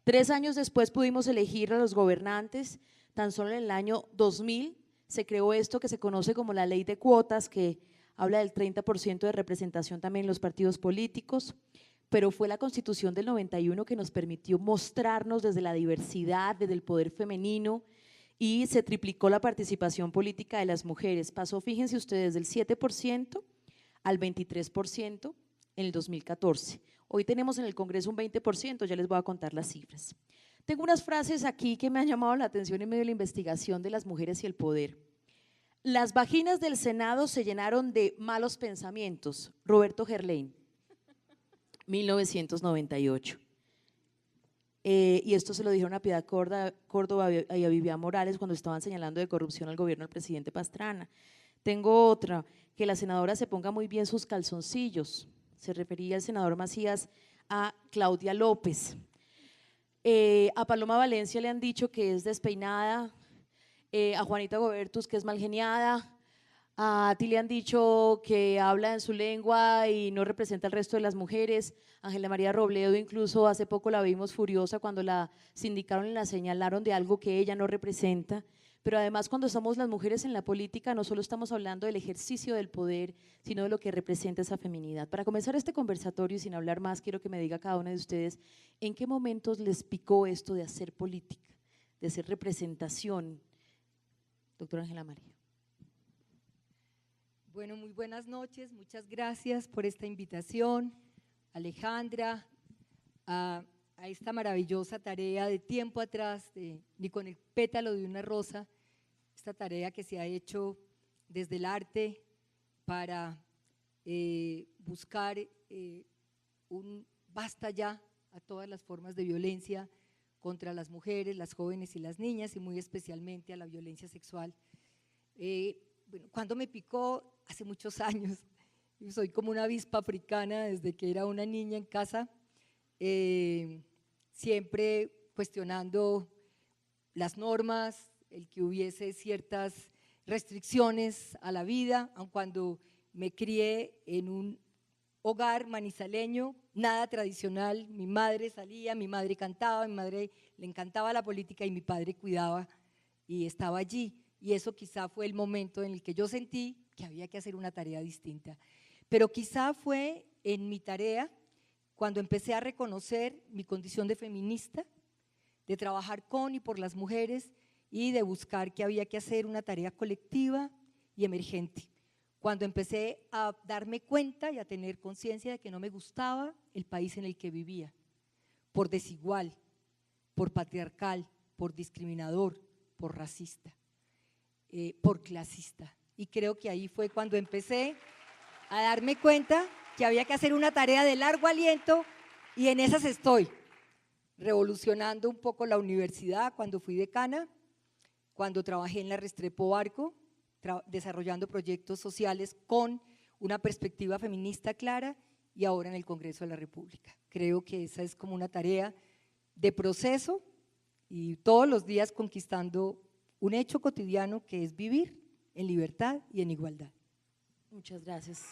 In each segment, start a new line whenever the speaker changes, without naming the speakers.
3 años después pudimos elegir a los gobernantes. Tan solo en el año 2000 se creó esto que se conoce como la ley de cuotas, que habla del 30% de representación también en los partidos políticos, pero fue la Constitución del 91 que nos permitió mostrarnos desde la diversidad, desde el poder femenino, y se triplicó la participación política de las mujeres. Pasó, fíjense ustedes, del 7% al 23% en el 2014. Hoy tenemos en el Congreso un 20%, ya les voy a contar las cifras. Tengo unas frases aquí que me han llamado la atención en medio de la investigación de las mujeres y el poder. Las vaginas del Senado se llenaron de malos pensamientos. Roberto Gerlain, 1998. Y esto se lo dijeron a Piedad Córdoba y a Vivian Morales cuando estaban señalando de corrupción al gobierno del presidente Pastrana. Tengo otra, que la senadora se ponga muy bien sus calzoncillos. Se refería el senador Macías a Claudia López. A Paloma Valencia le han dicho que es despeinada, a Juanita Gobertus que es malgeniada, a ti le han dicho que habla en su lengua y no representa al resto de las mujeres. Ángela María Robledo incluso hace poco la vimos furiosa cuando la sindicaron y la señalaron de algo que ella no representa. Pero además, cuando somos las mujeres en la política, no solo estamos hablando del ejercicio del poder, sino de lo que representa esa feminidad. Para comenzar este conversatorio y sin hablar más, quiero que me diga cada una de ustedes en qué momentos les picó esto de hacer política, de hacer representación. Doctora Ángela María.
Bueno, muy buenas noches, muchas gracias por esta invitación, Alejandra, a esta maravillosa tarea de tiempo atrás, ni con el pétalo de una rosa, esta tarea que se ha hecho desde el arte para buscar un basta ya a todas las formas de violencia contra las mujeres, las jóvenes y las niñas, y muy especialmente a la violencia sexual. Bueno, cuando me picó, hace muchos años, soy como una avispa africana desde que era una niña en casa, siempre cuestionando las normas, el que hubiese ciertas restricciones a la vida, aun cuando me crié en un hogar manizaleño, nada tradicional. Mi madre salía, mi madre cantaba, a mi madre le encantaba la política y mi padre cuidaba y estaba allí. Y eso quizá fue el momento en el que yo sentí que había que hacer una tarea distinta. Pero quizá fue en mi tarea cuando empecé a reconocer mi condición de feminista, de trabajar con y por las mujeres y de buscar que había que hacer una tarea colectiva y emergente. Cuando empecé a darme cuenta y a tener conciencia de que no me gustaba el país en el que vivía, por desigual, por patriarcal, por discriminador, por racista. Por clasista, y creo que ahí fue cuando empecé a darme cuenta que había que hacer una tarea de largo aliento, y en esas estoy, revolucionando un poco la universidad cuando fui decana, cuando trabajé en la Restrepo Barco, desarrollando proyectos sociales con una perspectiva feminista clara, y ahora en el Congreso de la República. Creo que esa es como una tarea de proceso y todos los días conquistando un hecho cotidiano que es vivir en libertad y en igualdad.
Muchas gracias.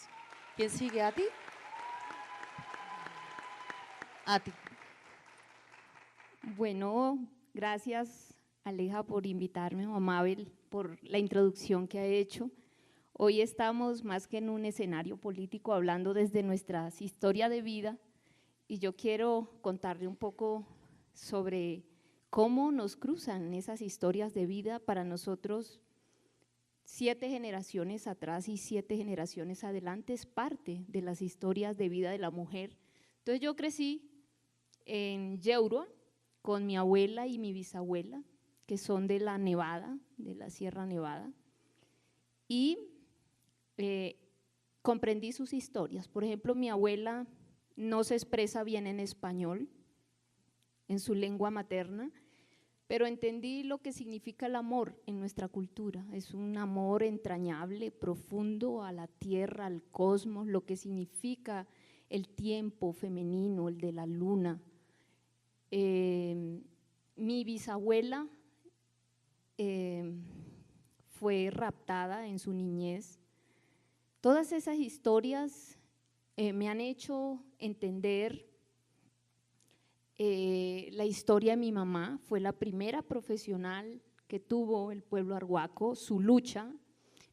¿Quién sigue? ¿A ti? A ti.
Bueno, gracias Aleja por invitarme, o Mabel por la introducción que ha hecho. Hoy estamos más que en un escenario político hablando desde nuestras historias de vida, y yo quiero contarle un poco sobre cómo nos cruzan esas historias de vida para nosotros. 7 generaciones atrás y 7 generaciones adelante es parte de las historias de vida de la mujer. Entonces yo crecí en Yeurua con mi abuela y mi bisabuela, que son de la Nevada, de la Sierra Nevada, y comprendí sus historias. Por ejemplo, mi abuela no se expresa bien en español, en su lengua materna, pero entendí lo que significa el amor en nuestra cultura. Es un amor entrañable, profundo a la tierra, al cosmos, lo que significa el tiempo femenino, el de la luna. Mi bisabuela fue raptada en su niñez. Todas esas historias me han hecho entender La historia de mi mamá fue la primera profesional que tuvo el pueblo arhuaco, su lucha.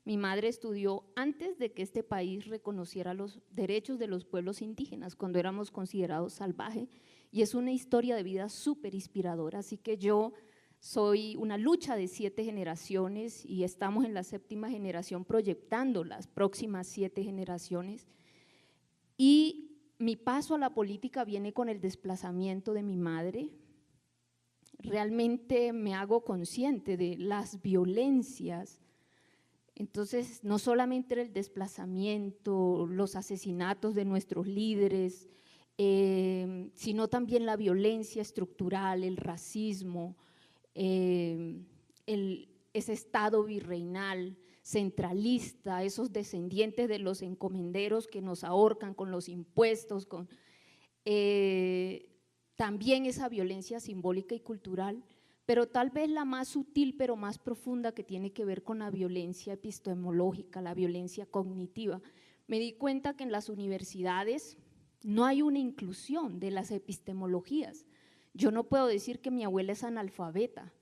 Mi madre estudió antes de que este país reconociera los derechos de los pueblos indígenas, cuando éramos considerados salvajes, y es una historia de vida súper inspiradora. Así que yo soy una lucha de 7 generaciones y estamos en la 7ª generación proyectando las próximas 7 generaciones. Y mi paso a la política viene con el desplazamiento de mi madre. Realmente me hago consciente de las violencias. Entonces, no solamente el desplazamiento, los asesinatos de nuestros líderes, sino también la violencia estructural, el racismo, ese estado virreinal, centralista, esos descendientes de los encomenderos que nos ahorcan con los impuestos, también esa violencia simbólica y cultural, pero tal vez la más sutil pero más profunda, que tiene que ver con la violencia epistemológica, la violencia cognitiva. Me di cuenta que en las universidades no hay una inclusión de las epistemologías. Yo no puedo decir que mi abuela es analfabeta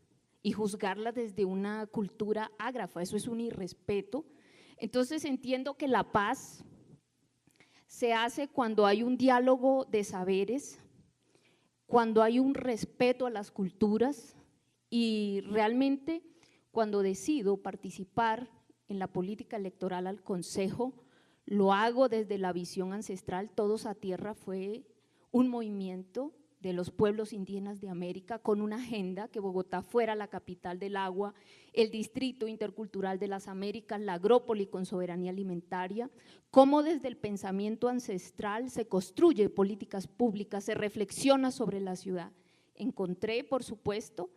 y juzgarla desde una cultura ágrafa, eso es un irrespeto. Entonces entiendo que la paz se hace cuando hay un diálogo de saberes, cuando hay un respeto a las culturas, y realmente cuando decido participar en la política electoral al Consejo, lo hago desde la visión ancestral. Todos a Tierra fue un movimiento de los pueblos indígenas de América con una agenda que Bogotá fuera la capital del agua, el distrito intercultural de las Américas, la agrópoli con soberanía alimentaria, cómo desde el pensamiento ancestral se construye políticas públicas, se reflexiona sobre la ciudad. Encontré, por supuesto,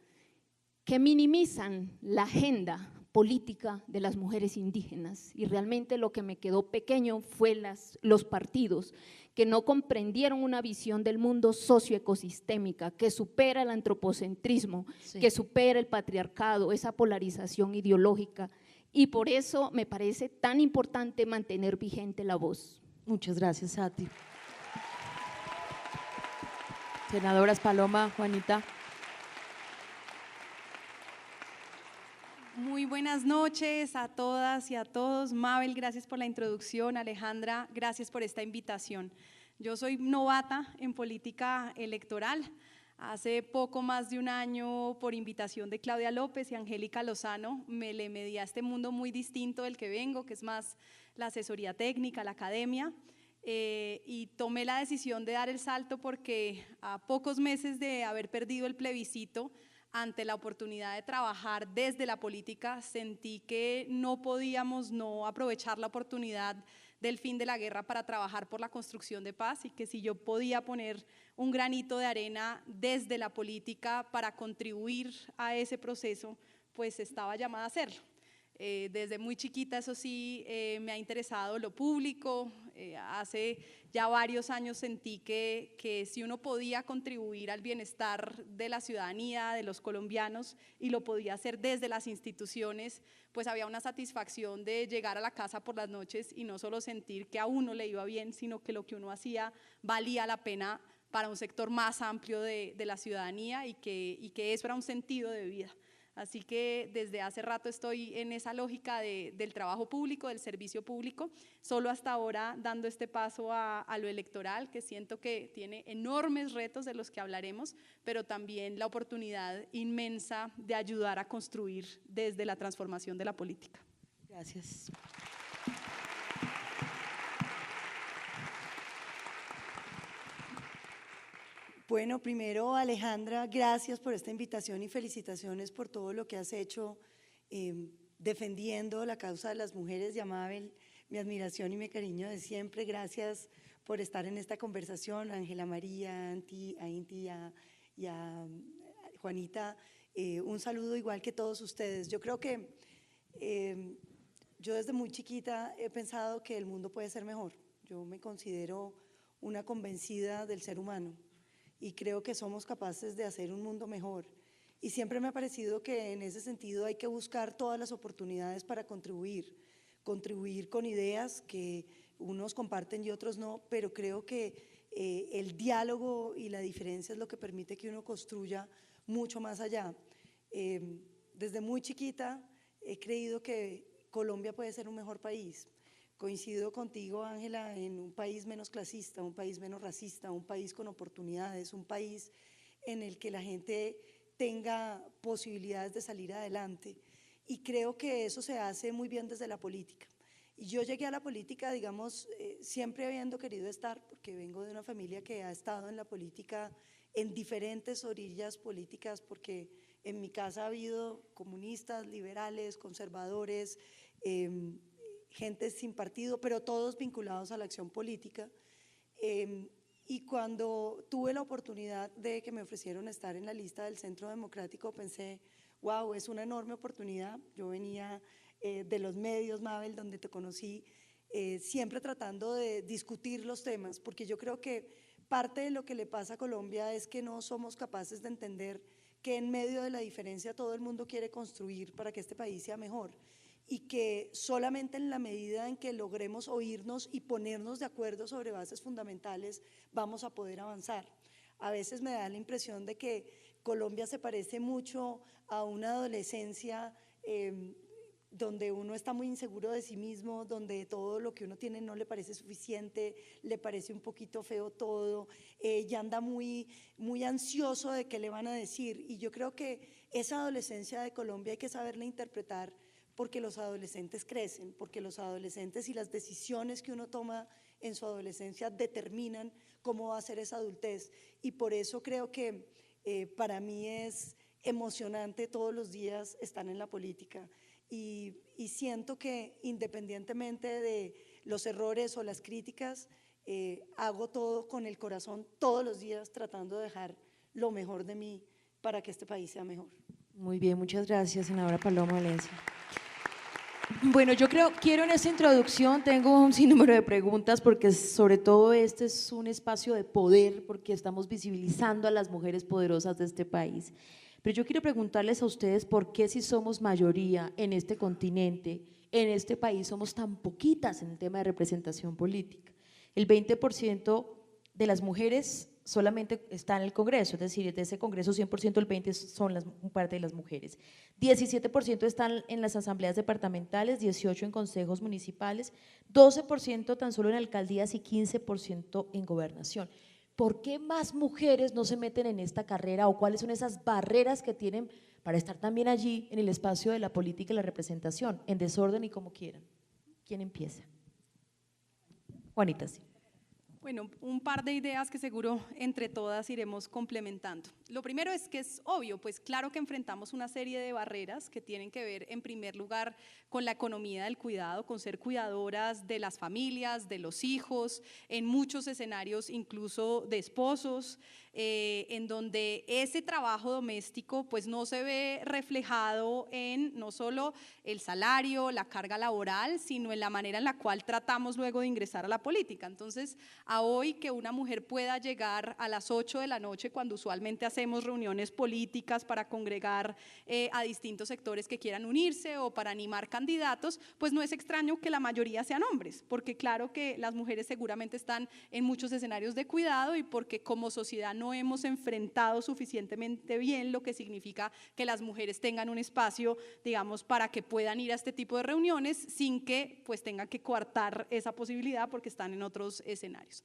que minimizan la agenda política de las mujeres indígenas, y realmente lo que me quedó pequeño fue los partidos que no comprendieron una visión del mundo socioecosistémica que supera el antropocentrismo,
Sí.
que supera el patriarcado, esa polarización ideológica, y por eso me parece tan importante mantener vigente la voz.
Muchas gracias, Sati. Senadoras Paloma, Juanita.
Muy buenas noches a todas y a todos. Mabel, gracias por la introducción. Alejandra, gracias por esta invitación. Yo soy novata en política electoral. Hace poco más de un año, por invitación de Claudia López y Angélica Lozano, me le medí a este mundo muy distinto del que vengo, que es más la asesoría técnica, la academia, y tomé la decisión de dar el salto porque a pocos meses de haber perdido el plebiscito, ante la oportunidad de trabajar desde la política, sentí que no podíamos no aprovechar la oportunidad del fin de la guerra para trabajar por la construcción de paz, y que si yo podía poner un granito de arena desde la política para contribuir a ese proceso, pues estaba llamada a hacerlo. Desde muy chiquita, eso sí, me ha interesado lo público. Hace ya varios años sentí que si uno podía contribuir al bienestar de la ciudadanía, de los colombianos, y lo podía hacer desde las instituciones, pues había una satisfacción de llegar a la casa por las noches y no solo sentir que a uno le iba bien, sino que lo que uno hacía valía la pena para un sector más amplio de la ciudadanía, y que eso era un sentido de vida. Así que desde hace rato estoy en esa lógica del trabajo público, del servicio público, solo hasta ahora dando este paso a lo electoral, que siento que tiene enormes retos de los que hablaremos, pero también la oportunidad inmensa de ayudar a construir desde la transformación de la política.
Gracias.
Bueno, primero, Alejandra, gracias por esta invitación y felicitaciones por todo lo que has hecho defendiendo la causa de las mujeres. Y a Mabel, mi admiración y mi cariño de siempre. Gracias por estar en esta conversación. Ángela María, a Inti y a Juanita, un saludo igual que todos ustedes. Yo creo que yo desde muy chiquita he pensado que el mundo puede ser mejor. Yo me considero una convencida del ser humano, y creo que somos capaces de hacer un mundo mejor. Y siempre me ha parecido que en ese sentido hay que buscar todas las oportunidades para contribuir con ideas que unos comparten y otros no, pero creo que el diálogo y la diferencia es lo que permite que uno construya mucho más allá. Desde muy chiquita he creído que Colombia puede ser un mejor país. Coincido contigo, Ángela, en un país menos clasista, un país menos racista, un país con oportunidades, un país en el que la gente tenga posibilidades de salir adelante. Y creo que eso se hace muy bien desde la política. Y yo llegué a la política, digamos, siempre habiendo querido estar, porque vengo de una familia que ha estado en la política en diferentes orillas políticas, porque en mi casa ha habido comunistas, liberales, conservadores, gente sin partido, pero todos vinculados a la acción política. Y cuando tuve la oportunidad de que me ofrecieron estar en la lista del Centro Democrático, pensé, wow, es una enorme oportunidad. Yo venía de los medios, Mabel, donde te conocí, siempre tratando de discutir los temas, porque yo creo que parte de lo que le pasa a Colombia es que no somos capaces de entender que en medio de la diferencia todo el mundo quiere construir para que este país sea mejor, y que solamente en la medida en que logremos oírnos y ponernos de acuerdo sobre bases fundamentales vamos a poder avanzar. A veces me da la impresión de que Colombia se parece mucho a una adolescencia donde uno está muy inseguro de sí mismo, donde todo lo que uno tiene no le parece suficiente, le parece un poquito feo todo, ya anda muy ansioso de qué le van a decir. Y yo creo que esa adolescencia de Colombia hay que saberla interpretar, porque los adolescentes crecen, porque los adolescentes y las decisiones que uno toma en su adolescencia determinan cómo va a ser esa adultez. Y por eso creo que para mí es emocionante todos los días estar en la política. Y siento que independientemente de los errores o las críticas, hago todo con el corazón todos los días tratando de dejar lo mejor de mí para que este país sea mejor.
Muy bien, muchas gracias, senadora Paloma Valencia. Bueno, quiero en esta introducción, tengo un sinnúmero de preguntas porque sobre todo este es un espacio de poder, porque estamos visibilizando a las mujeres poderosas de este país. Pero yo quiero preguntarles a ustedes por qué, si somos mayoría en este continente, en este país somos tan poquitas en el tema de representación política. El 20% de las mujeres solamente está en el Congreso, es decir, de ese Congreso 100% el 20% son parte de las mujeres. 17% están en las asambleas departamentales, 18% en consejos municipales, 12% tan solo en alcaldías y 15% en gobernación. ¿Por qué más mujeres no se meten en esta carrera o cuáles son esas barreras que tienen para estar también allí en el espacio de la política y la representación, en desorden y como quieran? ¿Quién empieza? Juanita, sí.
Bueno, un par de ideas que seguro entre todas iremos complementando. Lo primero es que es obvio, pues claro que enfrentamos una serie de barreras que tienen que ver en primer lugar con la economía del cuidado, con ser cuidadoras de las familias, de los hijos, en muchos escenarios incluso de esposos, en donde ese trabajo doméstico pues no se ve reflejado en no solo el salario, la carga laboral, sino en la manera en la cual tratamos luego de ingresar a la política. Entonces, a hoy que una mujer pueda llegar a las 8 de la noche, cuando usualmente hacemos reuniones políticas para congregar a distintos sectores que quieran unirse o para animar candidatos, pues no es extraño que la mayoría sean hombres, porque claro que las mujeres seguramente están en muchos escenarios de cuidado y porque como sociedad no hemos enfrentado suficientemente bien lo que significa que las mujeres tengan un espacio, digamos, para que puedan ir a este tipo de reuniones sin que pues tengan que coartar esa posibilidad porque están en otros escenarios.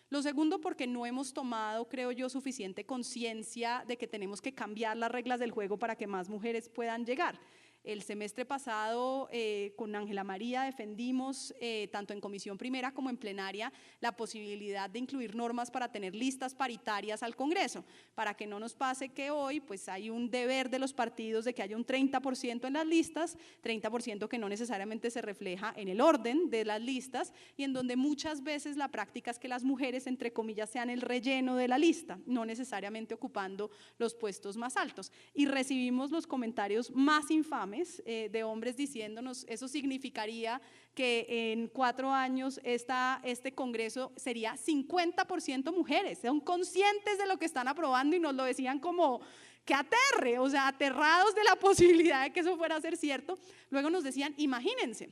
Lo segundo, porque no hemos tomado, creo yo, suficiente conciencia de que tenemos que cambiar las reglas del juego para que más mujeres puedan llegar. El semestre pasado con Ángela María defendimos tanto en comisión primera como en plenaria la posibilidad de incluir normas para tener listas paritarias al Congreso, para que no nos pase que hoy pues hay un deber de los partidos de que haya un 30% en las listas, 30% que no necesariamente se refleja en el orden de las listas y en donde muchas veces la práctica es que las mujeres entre comillas sean el relleno de la lista, no necesariamente ocupando los puestos más altos. Y recibimos los comentarios más infames de hombres diciéndonos eso significaría que en 4 años este Congreso sería 50% mujeres, son conscientes de lo que están aprobando y nos lo decían como que aterre, o sea, aterrados de la posibilidad de que eso fuera a ser cierto. Luego nos decían, imagínense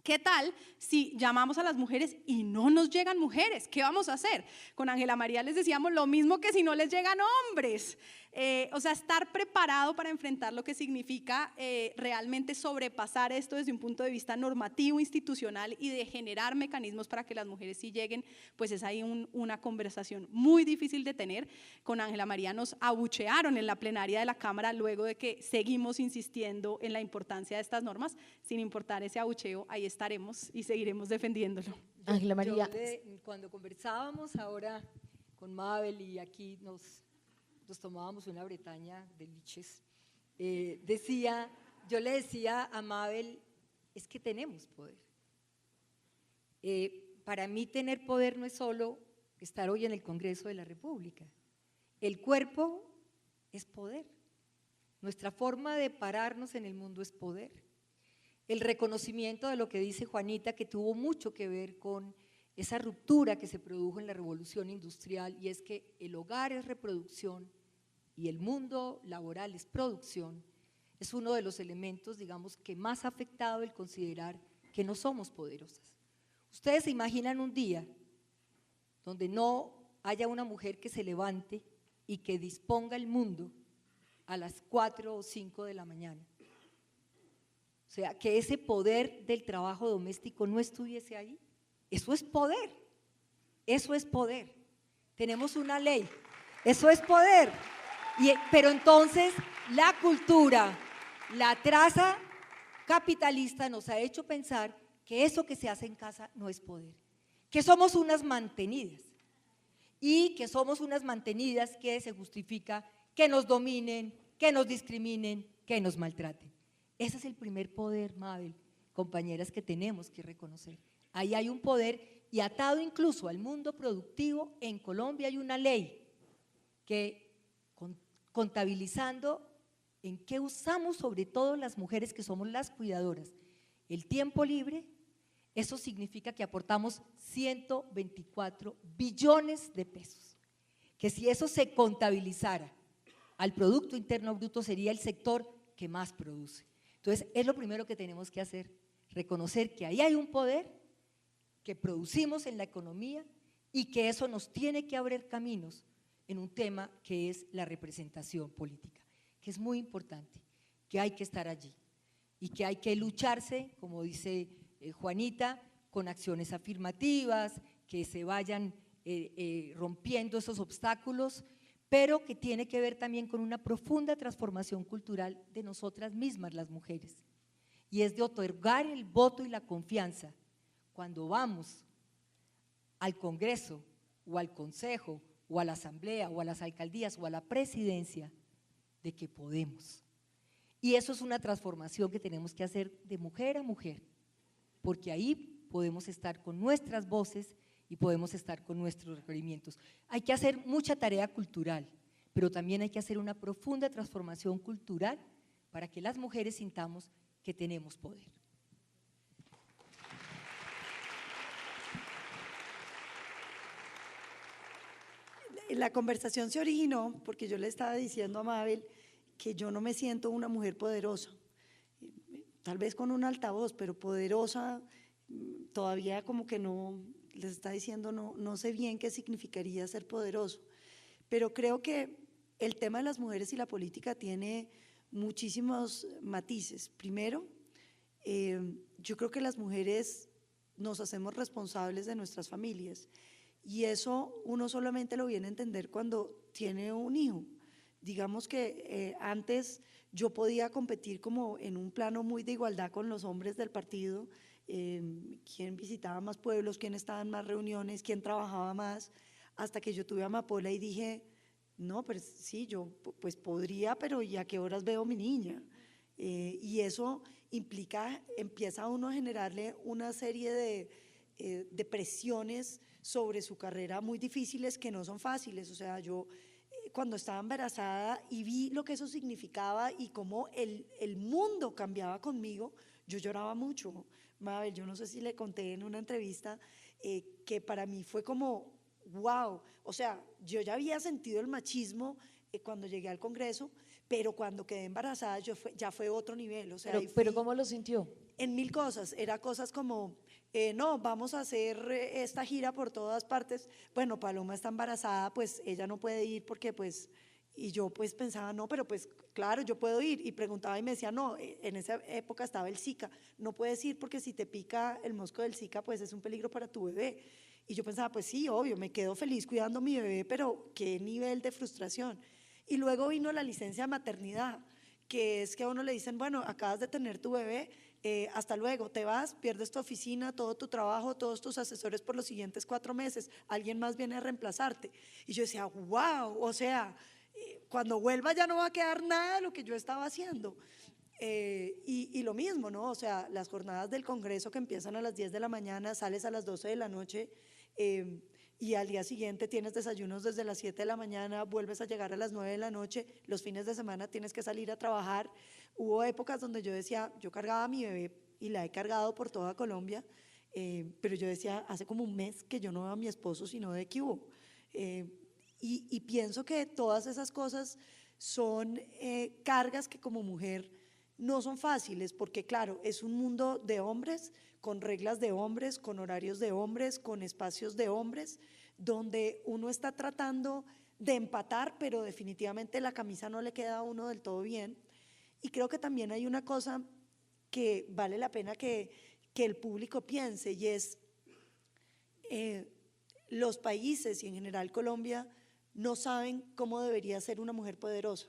¿Qué tal si llamamos a las mujeres y no nos llegan mujeres? ¿Qué vamos a hacer? Con Ángela María les decíamos lo mismo que si no les llegan hombres. O sea, estar preparado para enfrentar lo que significa realmente sobrepasar esto desde un punto de vista normativo, institucional y de generar mecanismos para que las mujeres sí lleguen, pues es ahí una conversación muy difícil de tener. Con Ángela María nos abuchearon en la plenaria de la Cámara luego de que seguimos insistiendo en la importancia de estas normas. Sin importar ese abucheo, ahí estaremos y seguiremos defendiéndolo.
Ángela María.
Cuando conversábamos ahora con Mabel y aquí nos tomábamos una bretaña de liches, yo le decía a Mabel, es que tenemos poder. Para mí tener poder no es solo estar hoy en el Congreso de la República. El cuerpo es poder. Nuestra forma de pararnos en el mundo es poder. El reconocimiento de lo que dice Juanita, que tuvo mucho que ver con esa ruptura que se produjo en la revolución industrial, y es que el hogar es reproducción y el mundo laboral es producción, es uno de los elementos, digamos, que más ha afectado el considerar que no somos poderosas. Ustedes se imaginan un día donde no haya una mujer que se levante y que disponga el mundo a las 4 o 5 de la mañana. O sea, que ese poder del trabajo doméstico no estuviese ahí. Eso es poder, eso es poder. Tenemos una ley, eso es poder. Pero entonces la cultura, la traza capitalista nos ha hecho pensar que eso que se hace en casa no es poder, que somos unas mantenidas y que somos unas mantenidas que se justifica que nos dominen, que nos discriminen, que nos maltraten. Ese es el primer poder, Mabel, compañeras, que tenemos que reconocer. Ahí hay un poder, y atado incluso al mundo productivo, en Colombia hay una ley que, contabilizando en qué usamos, sobre todo las mujeres que somos las cuidadoras, el tiempo libre, eso significa que aportamos 124 billones de pesos, que si eso se contabilizara al Producto Interno Bruto sería el sector que más produce. Entonces, es lo primero que tenemos que hacer, reconocer que ahí hay un poder que producimos en la economía y que eso nos tiene que abrir caminos en un tema que es la representación política, que es muy importante, que hay que estar allí y que hay que lucharse, como dice Juanita, con acciones afirmativas, que se vayan rompiendo esos obstáculos, pero que tiene que ver también con una profunda transformación cultural de nosotras mismas, las mujeres, y es de otorgar el voto y la confianza cuando vamos al Congreso o al Consejo o a la Asamblea o a las alcaldías o a la presidencia, de que podemos. Y eso es una transformación que tenemos que hacer de mujer a mujer, porque ahí podemos estar con nuestras voces y podemos estar con nuestros requerimientos. Hay que hacer mucha tarea cultural, pero también hay que hacer una profunda transformación cultural para que las mujeres sintamos que tenemos poder.
La conversación se originó porque yo le estaba diciendo a Mabel que yo no me siento una mujer poderosa, tal vez con un altavoz, pero poderosa todavía como que no, les está diciendo no sé bien qué significaría ser poderoso, pero creo que el tema de las mujeres y la política tiene muchísimos matices. Primero, yo creo que las mujeres nos hacemos responsables de nuestras familias. Y eso uno solamente lo viene a entender cuando tiene un hijo. Digamos que antes yo podía competir como en un plano muy de igualdad con los hombres del partido, quién visitaba más pueblos, quién estaba en más reuniones, quién trabajaba más, hasta que yo tuve a Amapola y dije, no, pero sí, yo pues podría, pero ¿y a qué horas veo a mi niña? Y eso implica, empieza uno a generarle una serie de presiones sobre su carrera muy difíciles que no son fáciles. O sea, yo cuando estaba embarazada y vi lo que eso significaba y cómo el mundo cambiaba conmigo, yo lloraba mucho. Mabel, yo no sé si le conté en una entrevista que para mí fue como, wow, o sea, yo ya había sentido el machismo cuando llegué al Congreso, pero cuando quedé embarazada ya fue otro nivel, o sea, ahí
Pero
fui
¿cómo lo sintió?
en mil cosas, era cosas como, no, vamos a hacer esta gira por todas partes, bueno, Paloma está embarazada, pues ella no puede ir porque pues, y yo pues pensaba, no, pero pues claro, yo puedo ir, y preguntaba y me decía, no, en esa época estaba el Zika, no puedes ir porque si te pica el mosco del Zika, pues es un peligro para tu bebé, y yo pensaba, pues sí, obvio, me quedo feliz cuidando a mi bebé, pero qué nivel de frustración. Y luego vino la licencia de maternidad, que es que a uno le dicen, bueno, acabas de tener tu bebé, hasta luego, te vas, pierdes tu oficina, todo tu trabajo, todos tus asesores por los siguientes 4 meses, alguien más viene a reemplazarte. Y yo decía, wow, o sea, cuando vuelva ya no va a quedar nada de lo que yo estaba haciendo. Y lo mismo, ¿no? O sea, las jornadas del Congreso que empiezan a las 10 de la mañana, sales a las 12 de la noche, y al día siguiente tienes desayunos desde las 7 de la mañana, vuelves a llegar a las 9 de la noche, los fines de semana tienes que salir a trabajar. Hubo épocas donde yo decía, yo cargaba a mi bebé y la he cargado por toda Colombia, pero yo decía, hace como un mes que yo no veo a mi esposo, sino de que hubo. Y pienso que todas esas cosas son cargas que como mujer no son fáciles, porque claro, es un mundo de hombres, con reglas de hombres, con horarios de hombres, con espacios de hombres, donde uno está tratando de empatar, pero definitivamente la camisa no le queda a uno del todo bien. Y creo que también hay una cosa que vale la pena que el público piense, y es los países y en general Colombia no saben cómo debería ser una mujer poderosa.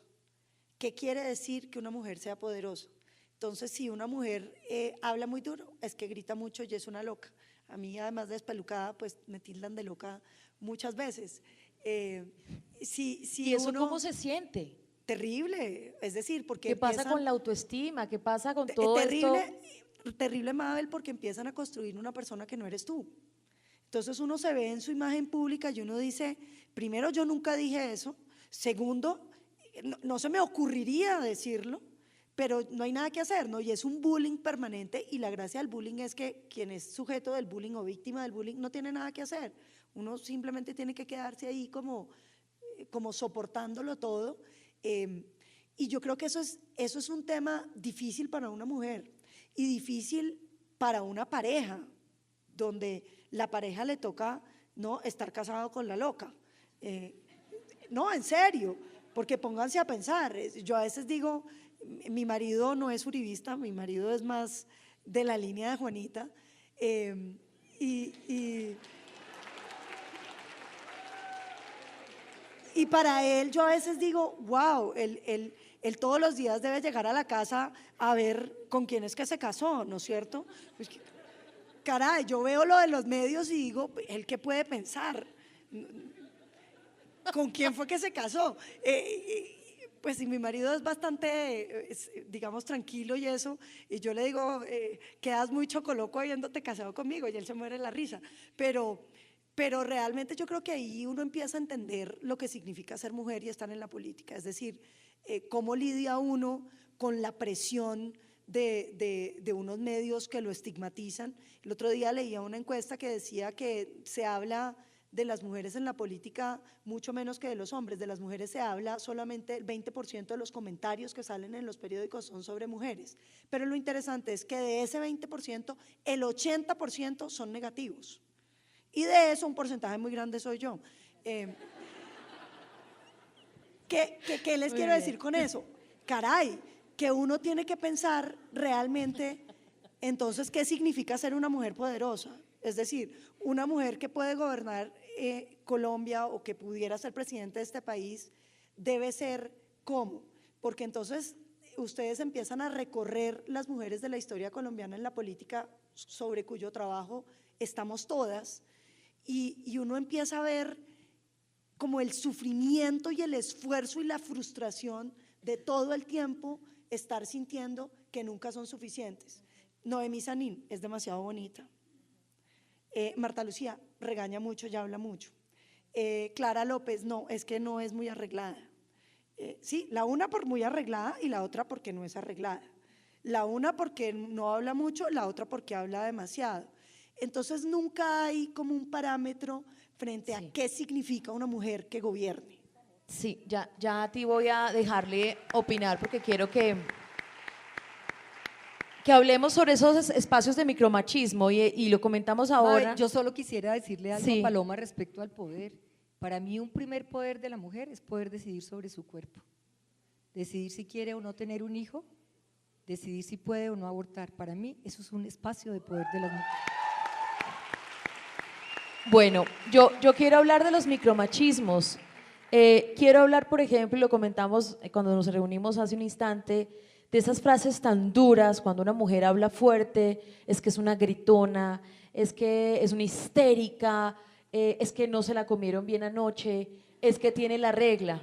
¿Qué quiere decir que una mujer sea poderosa? Entonces, si una mujer habla muy duro, es que grita mucho y es una loca. A mí, además de despelucada, pues me tildan de loca muchas veces.
¿Y eso cómo se siente?
Terrible, es decir, porque
¿Qué pasa con la autoestima? ¿Qué pasa con todo
terrible,
esto?
terrible, Mabel, porque empiezan a construir una persona que no eres tú. Entonces uno se ve en su imagen pública y uno dice, primero, yo nunca dije eso, segundo, no se me ocurriría decirlo, pero no hay nada que hacer, ¿no? Y es un bullying permanente, y la gracia del bullying es que quien es sujeto del bullying o víctima del bullying no tiene nada que hacer, uno simplemente tiene que quedarse ahí como soportándolo todo, y yo creo que eso es un tema difícil para una mujer y difícil para una pareja, donde la pareja le toca, ¿no?, estar casado con la loca. No, en serio, porque pónganse a pensar, yo a veces digo, mi marido no es uribista, mi marido es más de la línea de Juanita, y para él yo a veces digo, wow, él todos los días debe llegar a la casa a ver con quién es que se casó, ¿no es cierto? Pues, caray, yo veo lo de los medios y digo, ¿él qué puede pensar? ¿Con quién fue que se casó? Pues si mi marido es bastante, digamos, tranquilo y eso, y yo le digo, quedas muy chocoloco habiéndote casado conmigo, y él se muere de la risa, pero realmente yo creo que ahí uno empieza a entender lo que significa ser mujer y estar en la política, es decir, cómo lidia uno con la presión de unos medios que lo estigmatizan. El otro día leía una encuesta que decía que se habla de las mujeres en la política mucho menos que de los hombres. De las mujeres se habla solamente el 20% de los comentarios que salen en los periódicos son sobre mujeres. Pero lo interesante es que de ese 20%, el 80% son negativos. Y de eso un porcentaje muy grande soy yo. ¿Qué les quiero decir con eso? Caray, que uno tiene que pensar realmente, entonces, ¿qué significa ser una mujer poderosa? Es decir, una mujer que puede gobernar Colombia o que pudiera ser presidente de este país, debe ser ¿cómo? Porque entonces ustedes empiezan a recorrer las mujeres de la historia colombiana en la política, sobre cuyo trabajo estamos todas, y uno empieza a ver como el sufrimiento y el esfuerzo y la frustración de todo el tiempo estar sintiendo que nunca son suficientes. Noemí Sanín es demasiado bonita. Marta Lucía regaña mucho y habla mucho. Clara López, no, es que no es muy arreglada. Sí, la una por muy arreglada y la otra porque no es arreglada. La una porque no habla mucho, la otra porque habla demasiado. Entonces nunca hay como un parámetro frente a qué significa una mujer que gobierne.
Sí, ya a ti voy a dejarle opinar porque quiero que hablemos sobre esos espacios de micromachismo y lo comentamos ahora.
Yo solo quisiera decirle algo
Sí.
a Paloma respecto al poder. Para mí un primer poder de la mujer es poder decidir sobre su cuerpo, decidir si quiere o no tener un hijo, decidir si puede o no abortar. Para mí eso es un espacio de poder de las mujeres.
Bueno, yo quiero hablar de los micromachismos. Quiero hablar, por ejemplo, y lo comentamos cuando nos reunimos hace un instante, de esas frases tan duras cuando una mujer habla fuerte, es que es una gritona, es que es una histérica, es que no se la comieron bien anoche, es que tiene la regla.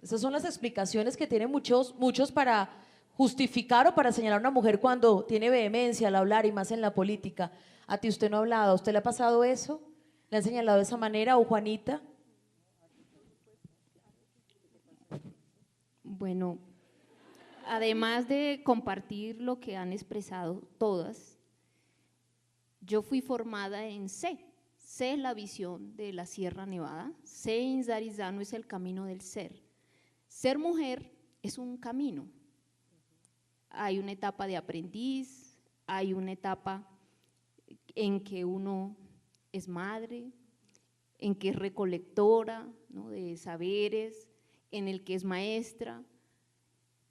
Esas son las explicaciones que tienen muchos para justificar o para señalar a una mujer cuando tiene vehemencia al hablar y más en la política. A ti usted no ha hablado, ¿a usted le ha pasado eso? ¿Le han señalado de esa manera o Juanita?
Bueno, además de compartir lo que han expresado todas, yo fui formada en C. C es la visión de la Sierra Nevada, C en Zarizano es el camino del ser. Ser mujer es un camino. Hay una etapa de aprendiz, hay una etapa en que uno es madre, en que es recolectora, ¿no?, de saberes, en el que es maestra,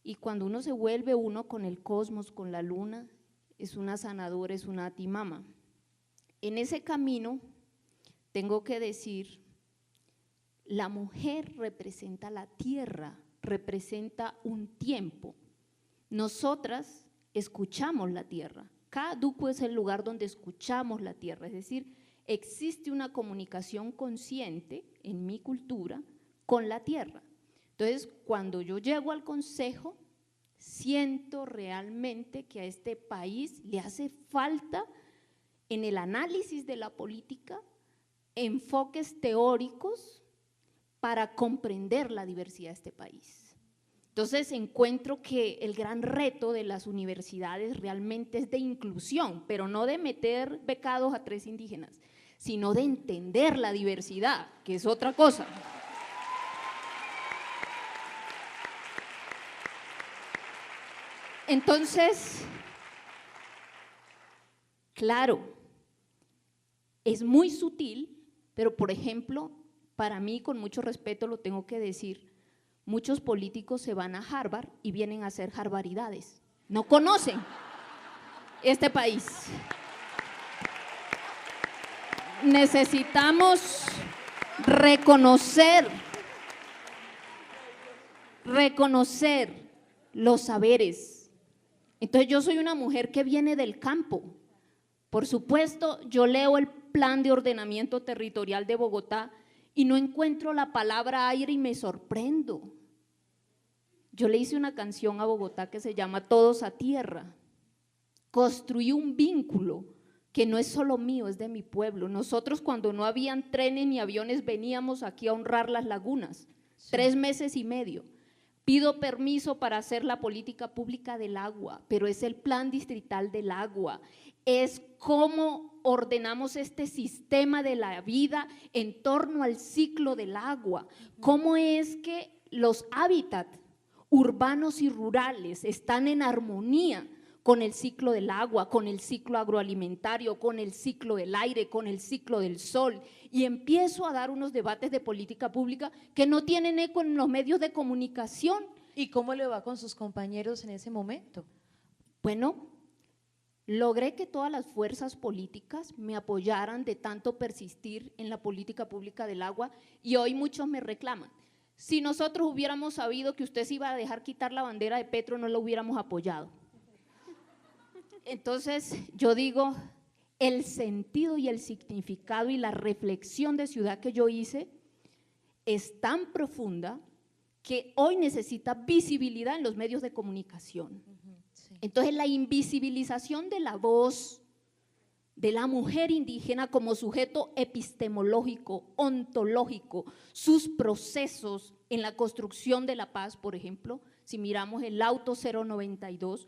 y cuando uno se vuelve uno con el cosmos, con la luna, es una sanadora, es una atimama. En ese camino tengo que decir, la mujer representa la tierra, representa un tiempo. Nosotras escuchamos la tierra. Cada dupo es el lugar donde escuchamos la tierra, es decir, existe una comunicación consciente en mi cultura con la tierra. Entonces, cuando yo llego al consejo, siento realmente que a este país le hace falta en el análisis de la política enfoques teóricos para comprender la diversidad de este país. Entonces encuentro que el gran reto de las universidades realmente es de inclusión, pero no de meter becados a 3 indígenas, sino de entender la diversidad, que es otra cosa. Entonces, claro, es muy sutil, pero por ejemplo, para mí, con mucho respeto lo tengo que decir, muchos políticos se van a Harvard y vienen a hacer harvaridades. No conocen este país. Necesitamos reconocer los saberes. Entonces yo soy una mujer que viene del campo. Por supuesto, yo leo el Plan de Ordenamiento Territorial de Bogotá y no encuentro la palabra aire y me sorprendo. Yo le hice una canción a Bogotá que se llama Todos a Tierra. Construí un vínculo que no es solo mío, es de mi pueblo. Nosotros cuando no habían trenes ni aviones veníamos aquí a honrar las lagunas, 3 meses y medio. Pido permiso para hacer la política pública del agua, pero es el plan distrital del agua, es cómo ordenamos este sistema de la vida en torno al ciclo del agua, cómo es que los hábitats urbanos y rurales están en armonía con el ciclo del agua, con el ciclo agroalimentario, con el ciclo del aire, con el ciclo del sol, y empiezo a dar unos debates de política pública que no tienen eco en los medios de comunicación.
¿Y cómo le va con sus compañeros en ese momento?
Bueno, logré que todas las fuerzas políticas me apoyaran de tanto persistir en la política pública del agua y hoy muchos me reclaman. Si nosotros hubiéramos sabido que usted se iba a dejar quitar la bandera de Petro, no lo hubiéramos apoyado. Entonces, yo digo, el sentido y el significado y la reflexión de ciudad que yo hice es tan profunda que hoy necesita visibilidad en los medios de comunicación. Entonces, la invisibilización de la voz de la mujer indígena como sujeto epistemológico, ontológico, sus procesos en la construcción de la paz, por ejemplo, si miramos el auto 092,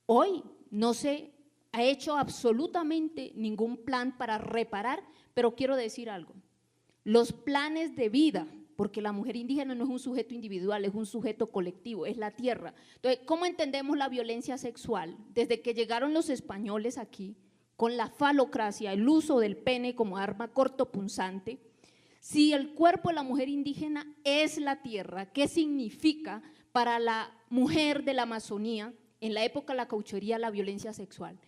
hoy no se ha hecho absolutamente ningún plan para reparar, pero quiero decir algo, los planes de vida, porque la mujer indígena no es un sujeto individual, es un sujeto colectivo, es la tierra. Entonces, ¿cómo entendemos la violencia sexual? Desde que llegaron los españoles aquí, con la falocracia, el uso del pene como arma cortopunzante, si el cuerpo de la mujer indígena es la tierra, ¿qué significa para la mujer de la Amazonía, en la época de la cauchería, la violencia sexual?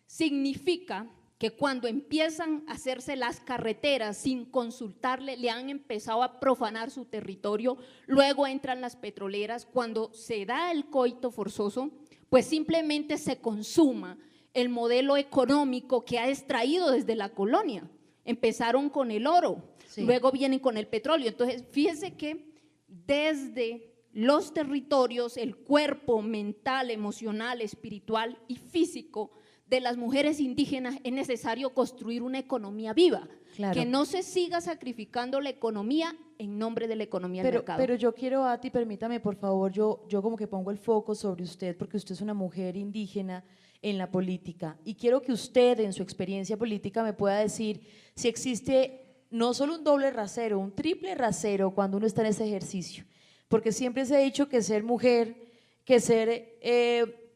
Significa que cuando empiezan a hacerse las carreteras sin consultarle, le han empezado a profanar su territorio, luego entran las petroleras, cuando se da el coito forzoso, pues simplemente se consuma el modelo económico que ha extraído desde la colonia. Empezaron con el oro, sí, luego vienen con el petróleo. Entonces, fíjense que desde los territorios, el cuerpo mental, emocional, espiritual y físico de las mujeres indígenas es necesario construir una economía viva, claro, que no se siga sacrificando la economía en nombre de la economía del mercado.
Pero yo quiero, Ati, permítame por favor, yo como que pongo el foco sobre usted porque usted es una mujer indígena en la política y quiero que usted en su experiencia política me pueda decir si existe no solo un doble rasero, un triple rasero cuando uno está en ese ejercicio, porque siempre se ha dicho que ser mujer, que ser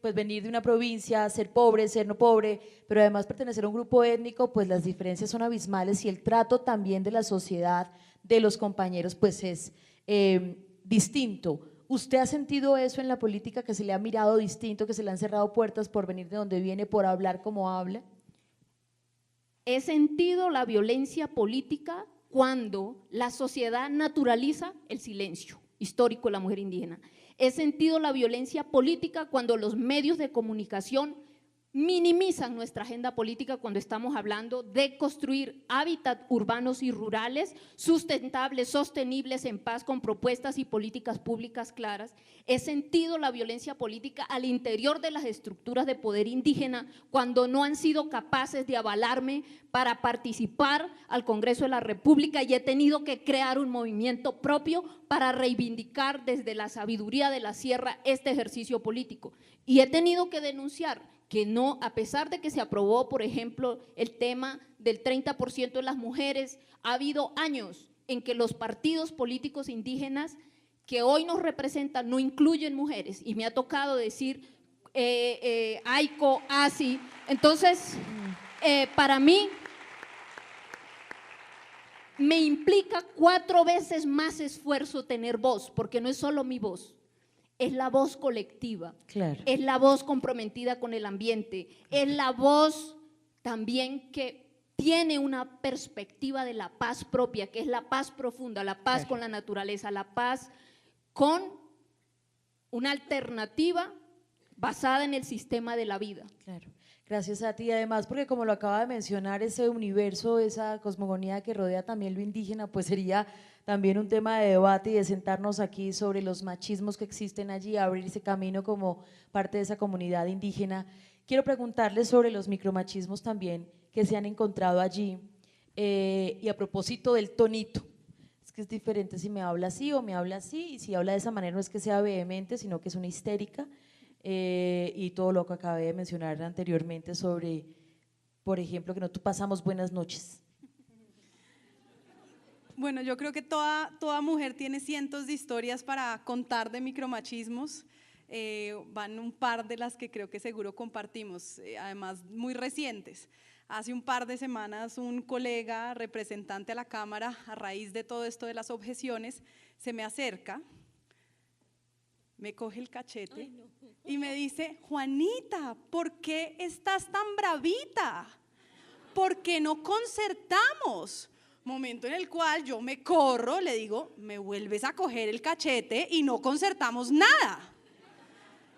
pues venir de una provincia, ser pobre, ser no pobre, pero además pertenecer a un grupo étnico, pues las diferencias son abismales y el trato también de la sociedad, de los compañeros, pues es distinto. ¿Usted ha sentido eso en la política, que se le ha mirado distinto, que se le han cerrado puertas por venir de donde viene, por hablar como habla?
He sentido la violencia política cuando la sociedad naturaliza el silencio histórico de la mujer indígena. He sentido la violencia política cuando los medios de comunicación minimizan nuestra agenda política cuando estamos hablando de construir hábitats urbanos y rurales sustentables, sostenibles, en paz, con propuestas y políticas públicas claras. He sentido la violencia política al interior de las estructuras de poder indígena cuando no han sido capaces de avalarme para participar al Congreso de la República y he tenido que crear un movimiento propio para reivindicar desde la sabiduría de la sierra este ejercicio político. Y he tenido que denunciar que no, a pesar de que se aprobó, por ejemplo, el tema del 30% de las mujeres, ha habido años en que los partidos políticos indígenas que hoy nos representan no incluyen mujeres, y me ha tocado decir AICO, ASI. Entonces, para mí, me implica 4 veces más esfuerzo tener voz, porque no es solo mi voz. Es la voz colectiva, claro, es la voz comprometida con el ambiente, es la voz también que tiene una perspectiva de la paz propia, que es la paz profunda, la paz, claro, con la naturaleza, la paz con una alternativa basada en el sistema de la vida.
Claro. Gracias a ti, además porque como lo acaba de mencionar, ese universo, esa cosmogonía que rodea también lo indígena, pues sería también un tema de debate y de sentarnos aquí sobre los machismos que existen allí, abrir ese camino como parte de esa comunidad indígena. Quiero preguntarles sobre los micromachismos también que se han encontrado allí y a propósito del tonito. Es que es diferente si me habla así o me habla así, y si habla de esa manera no es que sea vehemente, sino que es una histérica. Y todo lo que acabé de mencionar anteriormente sobre, por ejemplo, que no pasamos buenas noches.
Bueno, yo creo que toda mujer tiene cientos de historias para contar de micromachismos. Van un par de las que creo que seguro compartimos, además muy recientes. Hace un par de semanas un colega representante a la Cámara, a raíz de todo esto de las objeciones, se me acerca, me coge el cachete y me dice: Juanita, ¿por qué estás tan bravita? ¿Por qué no concertamos? Momento en el cual yo me corro, le digo: me vuelves a coger el cachete y no concertamos nada.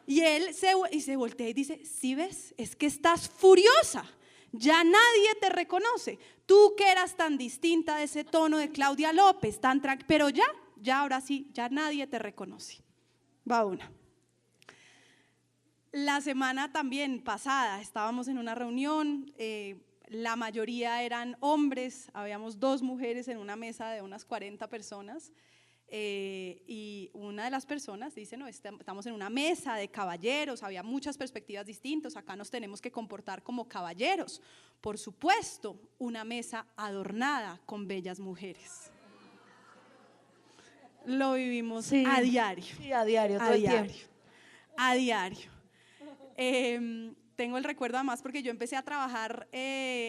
Y él se voltea y dice: ¿sí ves? Es que estás furiosa, ya nadie te reconoce. Tú que eras tan distinta de ese tono de Claudia López, pero ya ahora sí, ya nadie te reconoce. Va una. La semana también pasada estábamos en una reunión, la mayoría eran hombres, habíamos 2 mujeres en una mesa de unas 40 personas, Y una de las personas dice, no, estamos en una mesa de caballeros, había muchas perspectivas distintas, acá nos tenemos que comportar como caballeros. Por supuesto, una mesa adornada con bellas mujeres. Lo vivimos
Sí,
a diario.
Sí, a diario, todo el tiempo.
A diario. Tengo el recuerdo además porque yo empecé a trabajar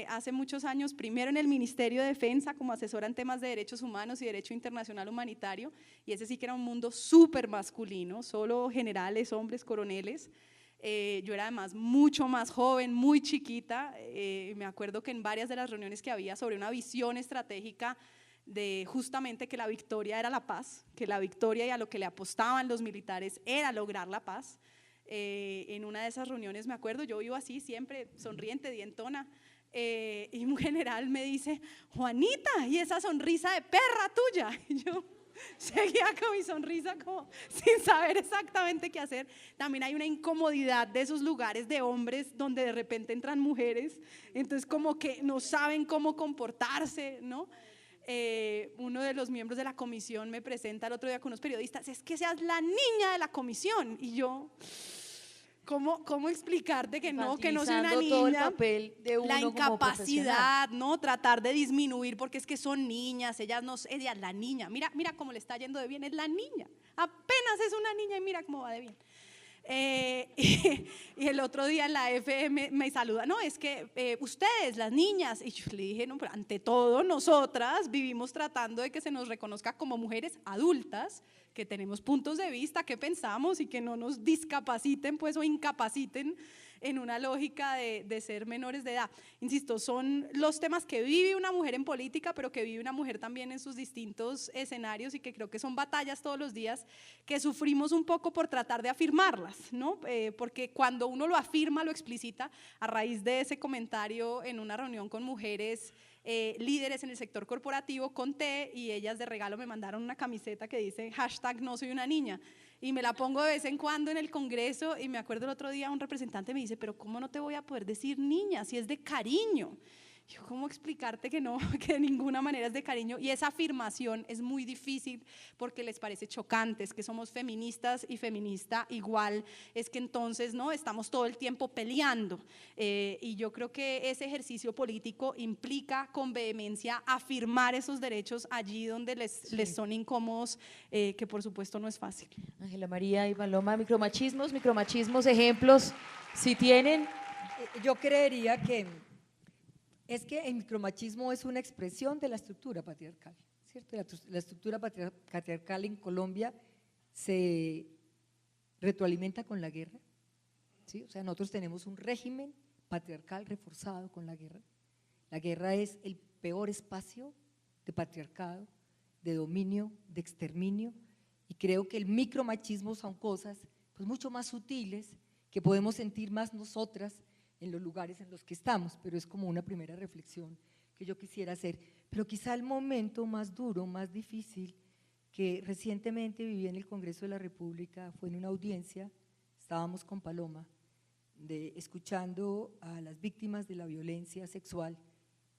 hace muchos años, primero en el Ministerio de Defensa como asesora en temas de derechos humanos y derecho internacional humanitario, y ese sí que era un mundo súper masculino, solo generales, hombres, coroneles. Yo era además mucho más joven, muy chiquita, me acuerdo que en varias de las reuniones que había sobre una visión estratégica de justamente que la victoria era la paz, que la victoria y a lo que le apostaban los militares era lograr la paz. En una de esas reuniones me acuerdo, yo vivo así siempre, sonriente, dientona, y un general me dice, Juanita, ¿y esa sonrisa de perra tuya? Y yo seguía con mi sonrisa como sin saber exactamente qué hacer. También hay una incomodidad de esos lugares de hombres donde de repente entran mujeres, entonces como que no saben cómo comportarse, ¿no? Uno de los miembros de la comisión me presenta el otro día con unos periodistas, es que seas la niña de la comisión, y yo, ¿cómo explicarte que no soy una niña?
Todo el papel de uno
la
como
incapacidad, ¿no? Tratar de disminuir porque es que son niñas, ella es la niña, mira cómo le está yendo de bien, es la niña, apenas es una niña y mira cómo va de bien. Y el otro día en la FM me saluda, no, es que ustedes, las niñas, y yo le dije, no, pero ante todo nosotras vivimos tratando de que se nos reconozca como mujeres adultas, que tenemos puntos de vista, que pensamos y que no nos discapaciten pues o incapaciten en una lógica de ser menores de edad. Insisto, son los temas que vive una mujer en política, pero que vive una mujer también en sus distintos escenarios y que creo que son batallas todos los días que sufrimos un poco por tratar de afirmarlas, ¿no? Porque cuando uno lo afirma, lo explicita, a raíz de ese comentario en una reunión con mujeres líderes en el sector corporativo, conté y ellas de regalo me mandaron una camiseta que dice #no soy una niña y me la pongo de vez en cuando en el Congreso y me acuerdo el otro día un representante me dice, pero ¿cómo no te voy a poder decir niña si es de cariño? Yo, ¿cómo explicarte que no, que de ninguna manera es de cariño? Y esa afirmación es muy difícil porque les parece chocante, es que somos feministas y feminista igual, es que entonces no estamos todo el tiempo peleando. Y yo creo que ese ejercicio político implica con vehemencia afirmar esos derechos allí donde les son incómodos, que por supuesto no es fácil.
Ángela María y Paloma, micromachismos, ejemplos, si tienen.
Yo creería que es que el micromachismo es una expresión de la estructura patriarcal, ¿cierto? La estructura patriarcal en Colombia se retroalimenta con la guerra, ¿sí? O sea, nosotros tenemos un régimen patriarcal reforzado con la guerra. La guerra es el peor espacio de patriarcado, de dominio, de exterminio, y creo que el micromachismo son cosas pues, mucho más sutiles que podemos sentir más nosotras en los lugares en los que estamos, pero es como una primera reflexión que yo quisiera hacer. Pero quizá el momento más duro, más difícil, que recientemente viví en el Congreso de la República, fue en una audiencia, estábamos con Paloma, escuchando a las víctimas de la violencia sexual,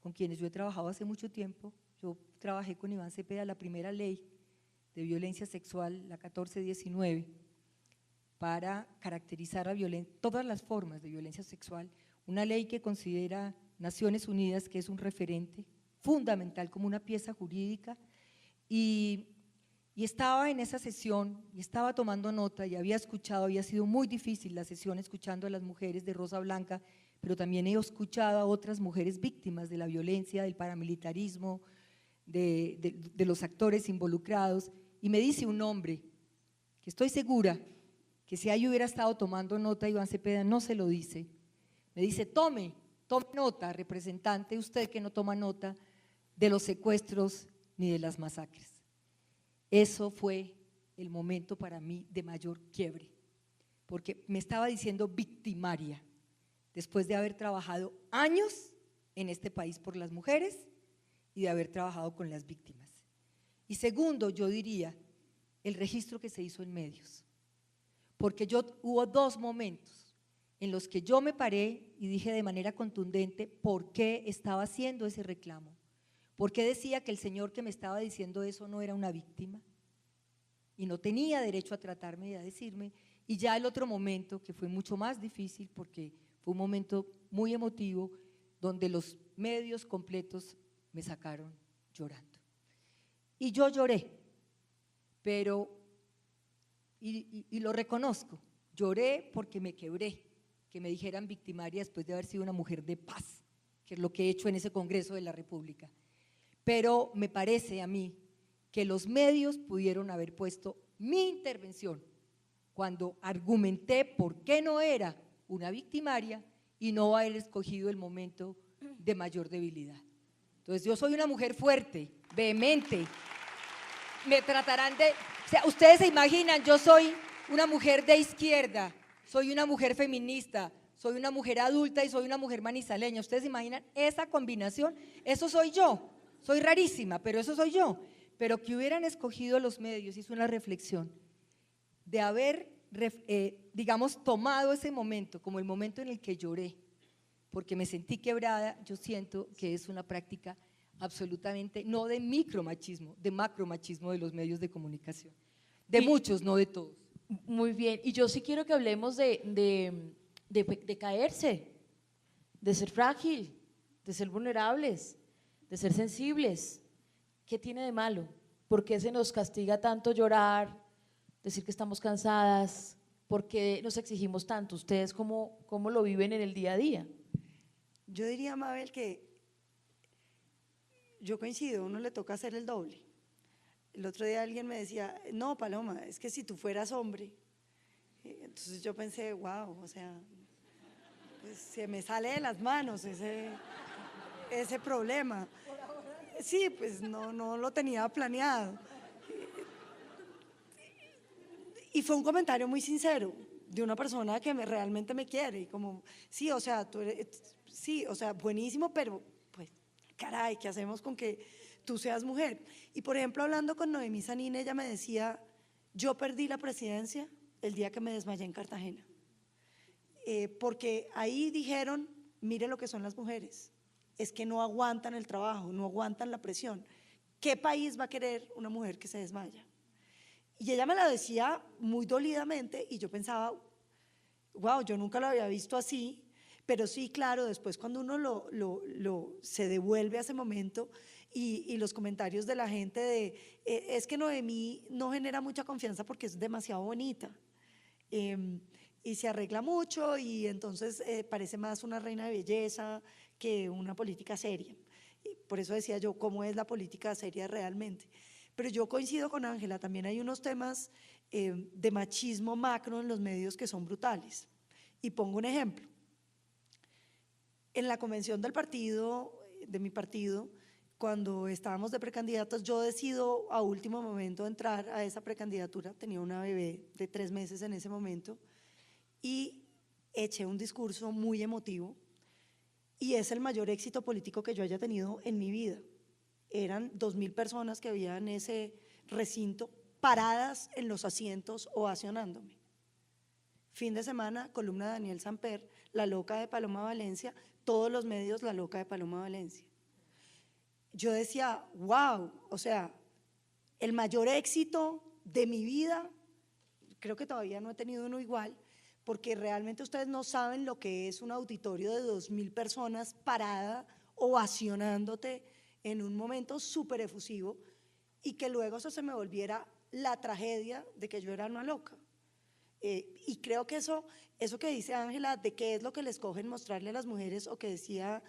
con quienes yo he trabajado hace mucho tiempo. Yo trabajé con Iván Cepeda la primera ley de violencia sexual, la 1419, para caracterizar a todas las formas de violencia sexual, una ley que considera Naciones Unidas que es un referente fundamental como una pieza jurídica, y estaba en esa sesión y estaba tomando nota y había escuchado, había sido muy difícil la sesión escuchando a las mujeres de Rosa Blanca, pero también he escuchado a otras mujeres víctimas de la violencia, del paramilitarismo, de los actores involucrados, y me dice un hombre que estoy segura que si ahí hubiera estado tomando nota, Iván Cepeda no se lo dice, me dice, tome nota, representante, usted que no toma nota de los secuestros ni de las masacres. Eso fue el momento para mí de mayor quiebre, porque me estaba diciendo victimaria, después de haber trabajado años en este país por las mujeres y de haber trabajado con las víctimas. Y segundo, yo diría, el registro que se hizo en medios, porque hubo dos momentos en los que yo me paré y dije de manera contundente por qué estaba haciendo ese reclamo, por qué decía que el señor que me estaba diciendo eso no era una víctima, y no tenía derecho a tratarme y a decirme, y ya el otro momento que fue mucho más difícil porque fue un momento muy emotivo donde los medios completos me sacaron llorando. Y yo lloré, pero, y lo reconozco, lloré porque me quebré, que me dijeran victimaria después de haber sido una mujer de paz, que es lo que he hecho en ese Congreso de la República. Pero me parece a mí que los medios pudieron haber puesto mi intervención cuando argumenté por qué no era una victimaria y no haber escogido el momento de mayor debilidad. Entonces yo soy una mujer fuerte, vehemente, me tratarán de… O sea, ustedes se imaginan, yo soy una mujer de izquierda, soy una mujer feminista, soy una mujer adulta y soy una mujer manizaleña. ¿Ustedes se imaginan esa combinación? Eso soy yo, soy rarísima, pero eso soy yo. Pero que hubieran escogido los medios, hizo una reflexión de haber, digamos, tomado ese momento como el momento en el que lloré, porque me sentí quebrada. Yo siento que es una práctica absolutamente, no de micromachismo, de macromachismo de los medios de comunicación, de muchos, no de todos.
Muy bien, y yo sí quiero que hablemos de caerse, de ser frágil, de ser vulnerables, de ser sensibles. ¿Qué tiene de malo? ¿Por qué se nos castiga tanto llorar, decir que estamos cansadas? ¿Por qué nos exigimos tanto? ¿Ustedes cómo lo viven en el día a día?
Yo diría, Mabel, que yo coincido, a uno le toca hacer el doble. El otro día alguien me decía, no, Paloma, es que si tú fueras hombre. Entonces yo pensé, wow, o sea, pues se me sale de las manos ese problema. Sí, pues no lo tenía planeado. Y fue un comentario muy sincero de una persona que realmente me quiere, como, sí, o sea, sí, o sea, buenísimo, pero pues, caray, ¿qué hacemos con que tú seas mujer? Y por ejemplo, hablando con Noemí Sanín, ella me decía, yo perdí la presidencia el día que me desmayé en Cartagena, porque ahí dijeron, mire lo que son las mujeres, es que no aguantan el trabajo, no aguantan la presión. ¿Qué país va a querer una mujer que se desmaya? Y ella me la decía muy dolidamente y yo pensaba, wow, yo nunca lo había visto así, pero sí, claro, después cuando uno se devuelve a ese momento y los comentarios de la gente de, es que Noemí no genera mucha confianza porque es demasiado bonita y se arregla mucho y entonces parece más una reina de belleza que una política seria. Por eso decía yo, ¿cómo es la política seria realmente? Pero yo coincido con Ángela, también hay unos temas de machismo macro en los medios que son brutales. Y pongo un ejemplo. En la convención del partido, de mi partido, cuando estábamos de precandidatas, yo decido a último momento entrar a esa precandidatura, tenía una bebé de 3 meses en ese momento, y eché un discurso muy emotivo, y es el mayor éxito político que yo haya tenido en mi vida. Eran 2.000 personas que había en ese recinto paradas en los asientos ovacionándome. Fin de semana, columna de Daniel Samper, la loca de Paloma Valencia, todos los medios, la loca de Paloma Valencia. Yo decía, wow, o sea, el mayor éxito de mi vida, creo que todavía no he tenido uno igual, porque realmente ustedes no saben lo que es un auditorio de 2.000 personas parada ovacionándote en un momento súper efusivo y que luego eso se me volviera la tragedia de que yo era una loca. Y creo que eso que dice Ángela, de qué es lo que les cogen mostrarle a las mujeres, o que decía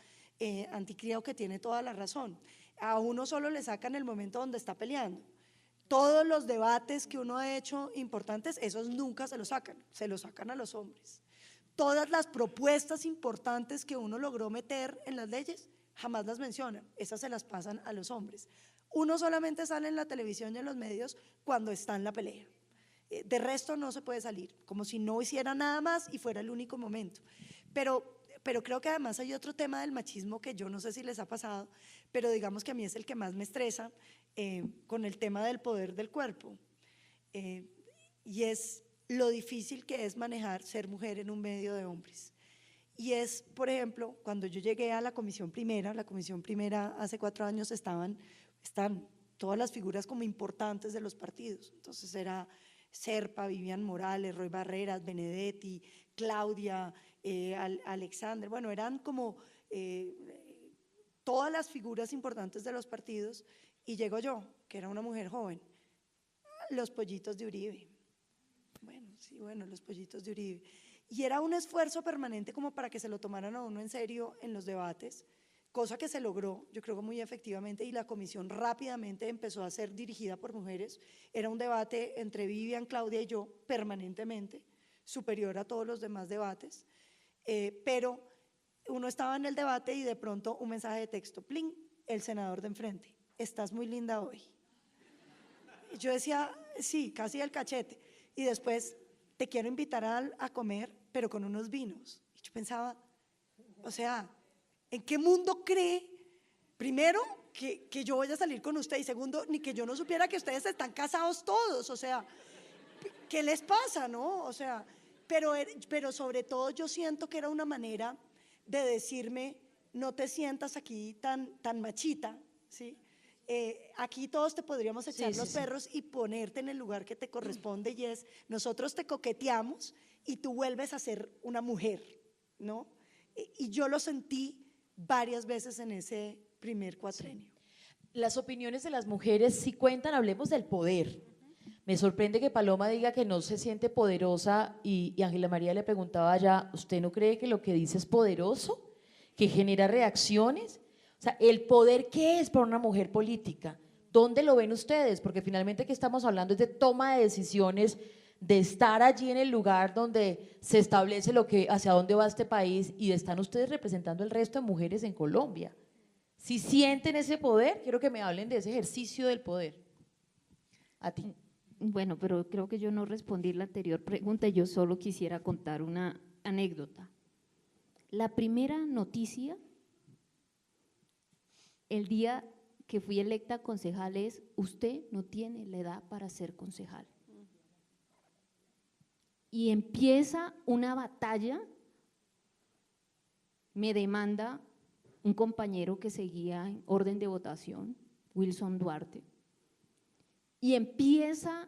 Anticriado, que tiene toda la razón. A uno solo le sacan el momento donde está peleando. Todos los debates que uno ha hecho importantes, esos nunca se los sacan a los hombres. Todas las propuestas importantes que uno logró meter en las leyes, jamás las mencionan, esas se las pasan a los hombres. Uno solamente sale en la televisión y en los medios cuando está en la pelea. De resto no se puede salir, como si no hiciera nada más y fuera el único momento. Pero creo que además hay otro tema del machismo que yo no sé si les ha pasado, pero digamos que a mí es el que más me estresa, con el tema del poder del cuerpo. Y es lo difícil que es manejar ser mujer en un medio de hombres. Y es, por ejemplo, cuando yo llegué a la Comisión Primera hace 4 años están todas las figuras como importantes de los partidos. Entonces era Serpa, Vivian Morales, Roy Barreras, Benedetti, Claudia, Alexander, bueno, eran como todas las figuras importantes de los partidos, y llego yo, que era una mujer joven, los pollitos de Uribe. Bueno, sí, bueno, los pollitos de Uribe. Y era un esfuerzo permanente como para que se lo tomaran a uno en serio en los debates, cosa que se logró, yo creo que muy efectivamente, y la comisión rápidamente empezó a ser dirigida por mujeres. Era un debate entre Vivian, Claudia y yo permanentemente, superior a todos los demás debates, pero uno estaba en el debate y de pronto un mensaje de texto, pling, el senador de enfrente, estás muy linda hoy. Y yo decía, sí, casi el cachete, y después, te quiero invitar a comer, pero con unos vinos. Y yo pensaba, o sea, ¿en qué mundo cree, primero, que yo voy a salir con usted? Y segundo, ni que yo no supiera que ustedes están casados todos, o sea, ¿qué les pasa, no? O sea, pero sobre todo yo siento que era una manera de decirme, no te sientas aquí tan machita, ¿sí? Aquí todos te podríamos echar los perros y ponerte en el lugar que te corresponde, y es, nosotros te coqueteamos y tú vuelves a ser una mujer, ¿no? Y yo lo sentí varias veces en ese primer cuatrenio.
Las opiniones de las mujeres sí cuentan, hablemos del poder. Me sorprende que Paloma diga que no se siente poderosa y Ángela María le preguntaba ya, ¿usted no cree que lo que dice es poderoso? ¿Que genera reacciones? O sea, ¿el poder qué es para una mujer política? ¿Dónde lo ven ustedes? Porque finalmente que estamos hablando es de toma de decisiones, de estar allí en el lugar donde se establece lo que, hacia dónde va este país, y están ustedes representando el resto de mujeres en Colombia. Si sienten ese poder, quiero que me hablen de ese ejercicio del poder. A ti.
Bueno, pero creo que yo no respondí la anterior pregunta, yo solo quisiera contar una anécdota. La primera noticia, el día que fui electa concejal, es: usted no tiene la edad para ser concejal. Y empieza una batalla, me demanda un compañero que seguía en orden de votación, Wilson Duarte, y empieza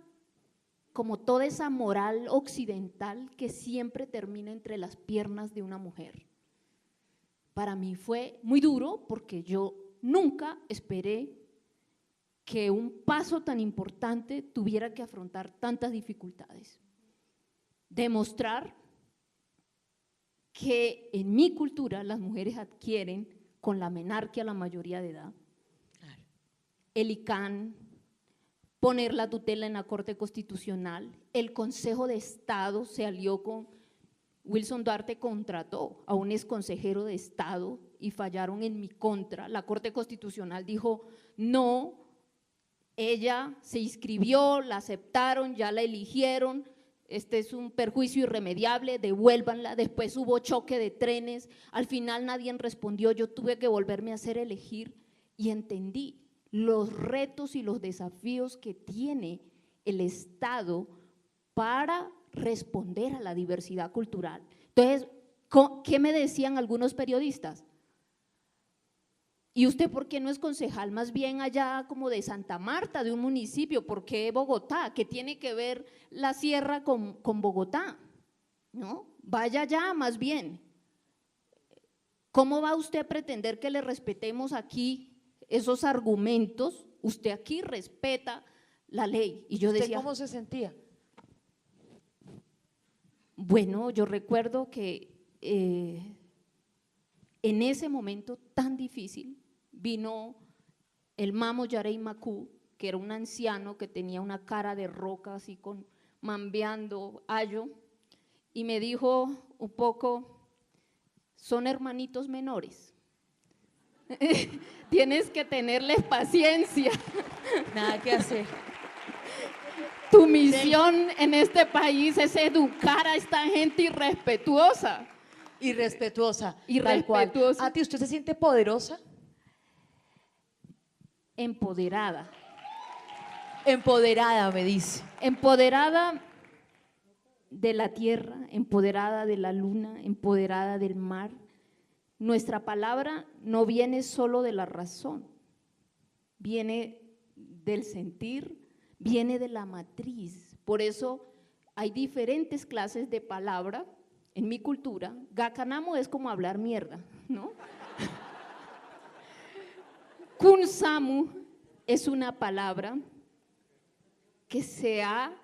como toda esa moral occidental que siempre termina entre las piernas de una mujer. Para mí fue muy duro porque yo nunca esperé que un paso tan importante tuviera que afrontar tantas dificultades. Demostrar que en mi cultura las mujeres adquieren con la menarquia la mayoría de edad. Claro. El ICANN, poner la tutela en la Corte Constitucional, el Consejo de Estado se alió con Wilson Duarte, contrató a un exconsejero de Estado y fallaron en mi contra. La Corte Constitucional dijo no, ella se inscribió, la aceptaron, ya la eligieron, este es un perjuicio irremediable, devuélvanla. Después hubo choque de trenes, al final nadie respondió, yo tuve que volverme a hacer elegir y entendí los retos y los desafíos que tiene el Estado para responder a la diversidad cultural. Entonces, ¿qué me decían algunos periodistas? ¿Y usted por qué no es concejal más bien allá como de Santa Marta, de un municipio? ¿Por qué Bogotá? ¿Qué tiene que ver la sierra con Bogotá? ¿No? Vaya allá más bien. ¿Cómo va usted a pretender que le respetemos aquí esos argumentos? Usted aquí respeta la ley. Y yo decía,
¿usted cómo se sentía?
Bueno, yo recuerdo que en ese momento tan difícil vino el Mamo Yarey Macú, que era un anciano que tenía una cara de roca así con mambeando ayo, y me dijo un poco, son hermanitos menores, tienes que tenerles paciencia.
Nada que hacer.
Tu misión en este país es educar a esta gente irrespetuosa.
Irrespetuosa.
Irrespetuosa.
¿A ti usted se siente poderosa?
Empoderada.
Empoderada, me dice.
Empoderada de la tierra, empoderada de la luna, empoderada del mar. Nuestra palabra no viene solo de la razón, viene del sentir, viene de la matriz. Por eso hay diferentes clases de palabra en mi cultura. Gacanamo es como hablar mierda, ¿no? Kunsamu es una palabra que se ha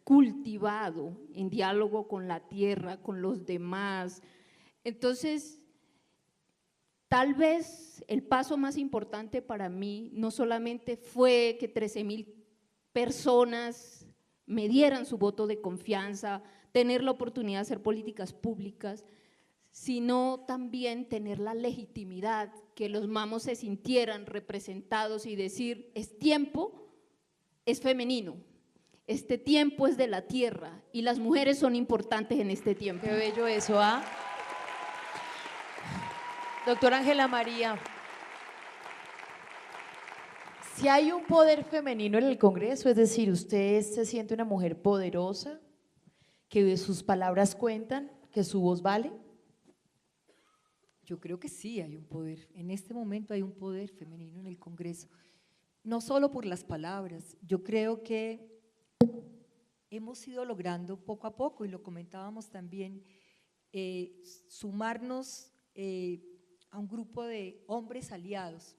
cultivado en diálogo con la tierra, con los demás. Entonces, tal vez el paso más importante para mí no solamente fue que 13,000 personas me dieran su voto de confianza, tener la oportunidad de hacer políticas públicas, sino también tener la legitimidad, que los mamos se sintieran representados y decir, es tiempo, es femenino, este tiempo es de la tierra y las mujeres son importantes en este tiempo.
Qué bello eso, ¿ah? Doctora Ángela María, si hay un poder femenino en el Congreso, es decir, usted se siente una mujer poderosa, que sus palabras cuentan, que su voz vale.
Yo creo que sí hay un poder, en este momento hay un poder femenino en el Congreso, no solo por las palabras, yo creo que hemos ido logrando poco a poco, y lo comentábamos también, sumarnos a un grupo de hombres aliados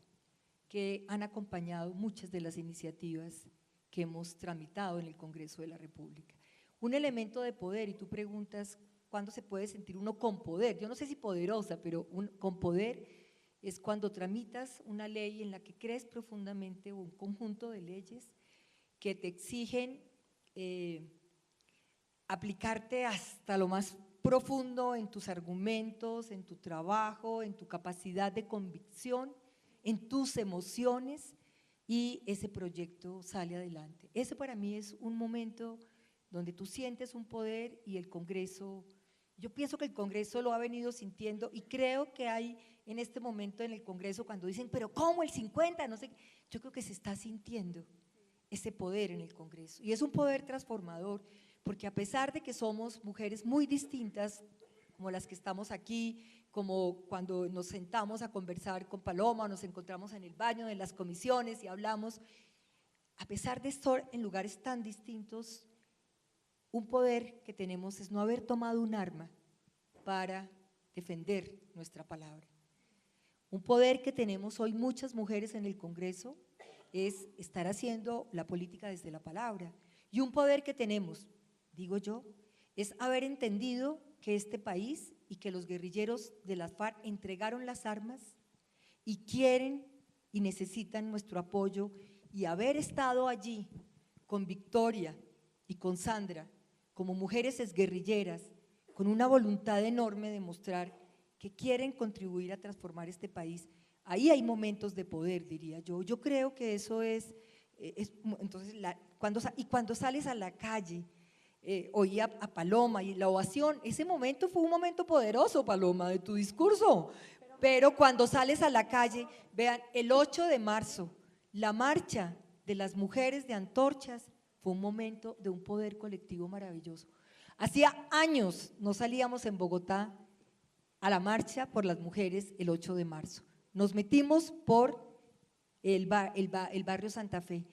que han acompañado muchas de las iniciativas que hemos tramitado en el Congreso de la República. Un elemento de poder, y tú preguntas, ¿cuándo se puede sentir uno con poder? Yo no sé si poderosa, pero con poder es cuando tramitas una ley en la que crees profundamente, o un conjunto de leyes que te exigen aplicarte hasta lo más profundo en tus argumentos, en tu trabajo, en tu capacidad de convicción, en tus emociones, y ese proyecto sale adelante. Ese para mí es un momento donde tú sientes un poder, y el Congreso, yo pienso que el Congreso lo ha venido sintiendo, y creo que hay en este momento en el Congreso cuando dicen, pero ¿cómo el 50? No sé, yo creo que se está sintiendo ese poder en el Congreso, y es un poder transformador, porque a pesar de que somos mujeres muy distintas, como las que estamos aquí, como cuando nos sentamos a conversar con Paloma, nos encontramos en el baño de las comisiones y hablamos, a pesar de estar en lugares tan distintos, un poder que tenemos es no haber tomado un arma para defender nuestra palabra. Un poder que tenemos hoy muchas mujeres en el Congreso es estar haciendo la política desde la palabra, y un poder que tenemos, digo yo, es haber entendido que este país y que los guerrilleros de las FARC entregaron las armas y quieren y necesitan nuestro apoyo, y haber estado allí con Victoria y con Sandra como mujeres exguerrilleras, con una voluntad enorme de mostrar que quieren contribuir a transformar este país. Ahí hay momentos de poder, diría yo. Yo creo que eso es entonces, cuando sales a la calle, oí a Paloma y la ovación, ese momento fue un momento poderoso, Paloma, de tu discurso, pero cuando sales a la calle, vean, el 8 de marzo, la marcha de las mujeres de Antorchas fue un momento de un poder colectivo maravilloso. Hacía años no salíamos en Bogotá a la marcha por las mujeres el 8 de marzo. Nos metimos por el barrio Santa Fe.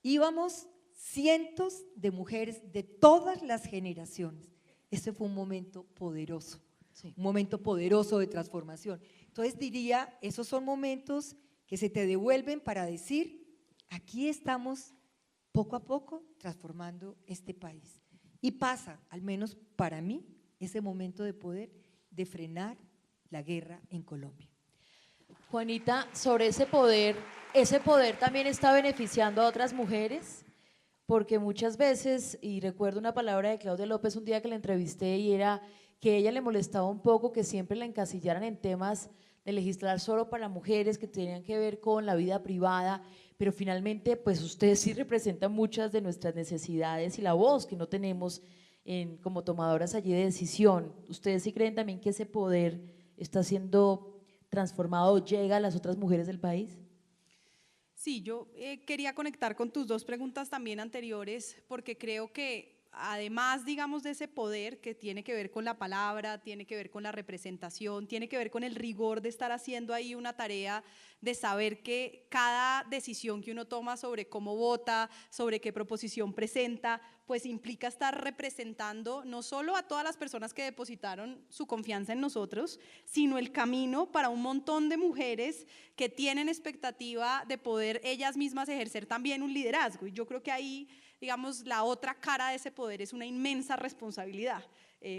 Íbamos cientos de mujeres de todas las generaciones. Ese fue un momento poderoso, sí, un momento poderoso de transformación. Entonces diría, esos son momentos que se te devuelven para decir, aquí estamos poco a poco transformando este país. Y pasa, al menos para mí, ese momento de poder de frenar la guerra en Colombia.
Juanita, sobre ese poder también está beneficiando a otras mujeres, porque muchas veces, y recuerdo una palabra de Claudia López un día que la entrevisté, y era que a ella le molestaba un poco que siempre la encasillaran en temas de legislar solo para mujeres que tenían que ver con la vida privada, pero finalmente pues ustedes sí representan muchas de nuestras necesidades y la voz que no tenemos como tomadoras allí de decisión. ¿Ustedes sí creen también que ese poder está siendo transformado o llega a las otras mujeres del país?
Sí, yo quería conectar con tus dos preguntas también anteriores, porque creo que además, digamos, de ese poder que tiene que ver con la palabra, tiene que ver con la representación, tiene que ver con el rigor de estar haciendo ahí una tarea, de saber que cada decisión que uno toma sobre cómo vota, sobre qué proposición presenta, pues implica estar representando no solo a todas las personas que depositaron su confianza en nosotros, sino el camino para un montón de mujeres que tienen expectativa de poder ellas mismas ejercer también un liderazgo. Y yo creo que ahí, digamos, la otra cara de ese poder es una inmensa responsabilidad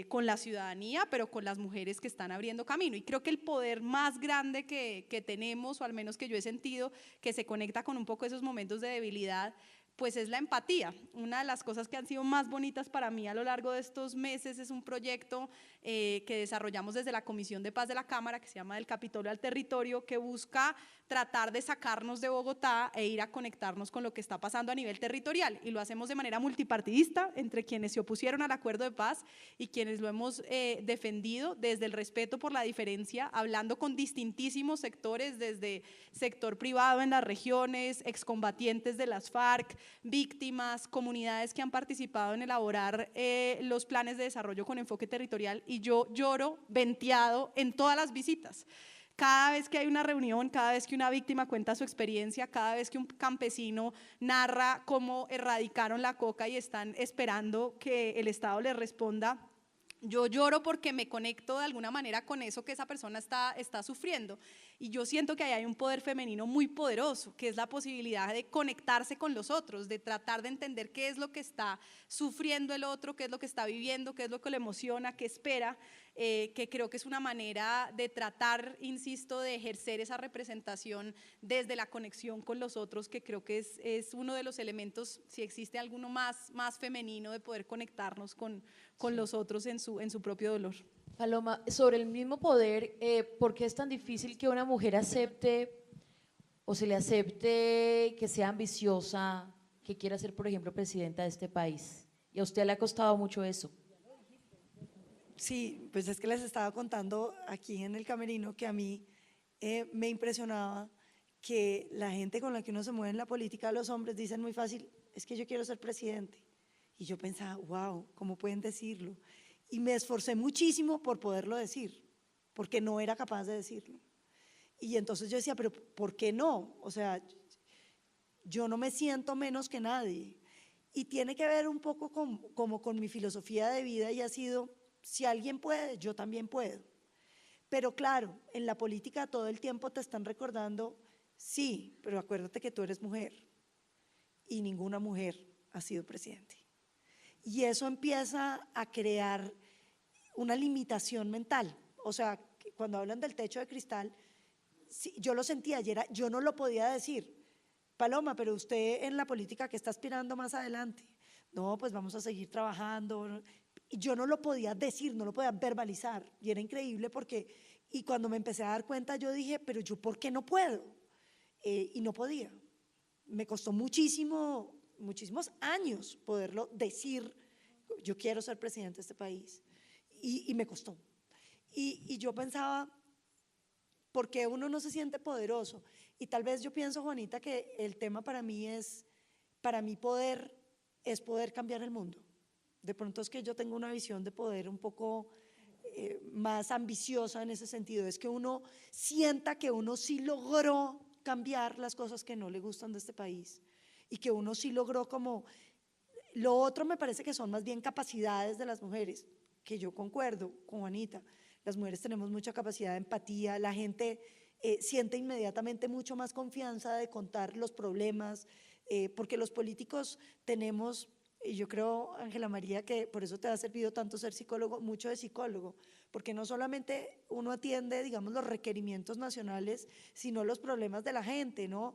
con la ciudadanía, pero con las mujeres que están abriendo camino. Y creo que el poder más grande que tenemos, o al menos que yo he sentido, que se conecta con un poco esos momentos de debilidad, pues es la empatía. Una de las cosas que han sido más bonitas para mí a lo largo de estos meses es un proyecto que desarrollamos desde la Comisión de Paz de la Cámara, que se llama Del Capitolio al Territorio, que busca tratar de sacarnos de Bogotá e ir a conectarnos con lo que está pasando a nivel territorial, y lo hacemos de manera multipartidista entre quienes se opusieron al acuerdo de paz y quienes lo hemos defendido desde el respeto por la diferencia, hablando con distintísimos sectores, desde sector privado en las regiones, excombatientes de las FARC, víctimas, comunidades que han participado en elaborar los planes de desarrollo con enfoque territorial, y yo lloro venteado en todas las visitas. Cada vez que hay una reunión, cada vez que una víctima cuenta su experiencia, cada vez que un campesino narra cómo erradicaron la coca y están esperando que el Estado les responda, yo lloro porque me conecto de alguna manera con eso que esa persona está sufriendo. Y yo siento que ahí hay un poder femenino muy poderoso, que es la posibilidad de conectarse con los otros, de tratar de entender qué es lo que está sufriendo el otro, qué es lo que está viviendo, qué es lo que le emociona, qué espera, que creo que es una manera de tratar, insisto, de ejercer esa representación desde la conexión con los otros, que creo que es uno de los elementos, si existe alguno más femenino, de poder conectarnos con los otros en su propio dolor.
Paloma, sobre el mismo poder, ¿por qué es tan difícil que una mujer acepte o se le acepte que sea ambiciosa, que quiera ser, por ejemplo, presidenta de este país? Y a usted le ha costado mucho eso.
Sí, pues es que les estaba contando aquí en el camerino que a mí me impresionaba que la gente con la que uno se mueve en la política, los hombres, dicen muy fácil, es que yo quiero ser presidente. Y yo pensaba, wow, ¿cómo pueden decirlo? Y me esforcé muchísimo por poderlo decir, porque no era capaz de decirlo. Y entonces yo decía, pero ¿por qué no? O sea, yo no me siento menos que nadie. Y tiene que ver un poco como con mi filosofía de vida, y ha sido, si alguien puede, yo también puedo. Pero claro, en la política todo el tiempo te están recordando, sí, pero acuérdate que tú eres mujer y ninguna mujer ha sido presidente. Y eso empieza a crear una limitación mental. O sea, cuando hablan del techo de cristal, sí, yo lo sentía ayer, yo no lo podía decir. Paloma, pero usted en la política, ¿qué está aspirando más adelante? No, pues vamos a seguir trabajando. Y yo no lo podía decir, no lo podía verbalizar. Y era increíble porque, y cuando me empecé a dar cuenta, yo dije, pero yo, ¿por qué no puedo? Y no podía. Me costó muchísimos años poderlo decir, yo quiero ser presidente de este país. Y me costó. Y yo pensaba, ¿por qué uno no se siente poderoso? Y tal vez yo pienso, Juanita, que el tema para mí es poder cambiar el mundo. De pronto es que yo tengo una visión de poder un poco más ambiciosa en ese sentido, es que uno sienta que uno sí logró cambiar las cosas que no le gustan de este país y que uno sí logró como… Lo otro me parece que son más bien capacidades de las mujeres, que yo concuerdo con Juanita, las mujeres tenemos mucha capacidad de empatía, la gente siente inmediatamente mucho más confianza de contar los problemas, porque los políticos tenemos… Y yo creo, Ángela María, que por eso te ha servido tanto ser psicólogo, mucho de psicólogo, porque no solamente uno atiende, digamos, los requerimientos nacionales, sino los problemas de la gente, ¿no?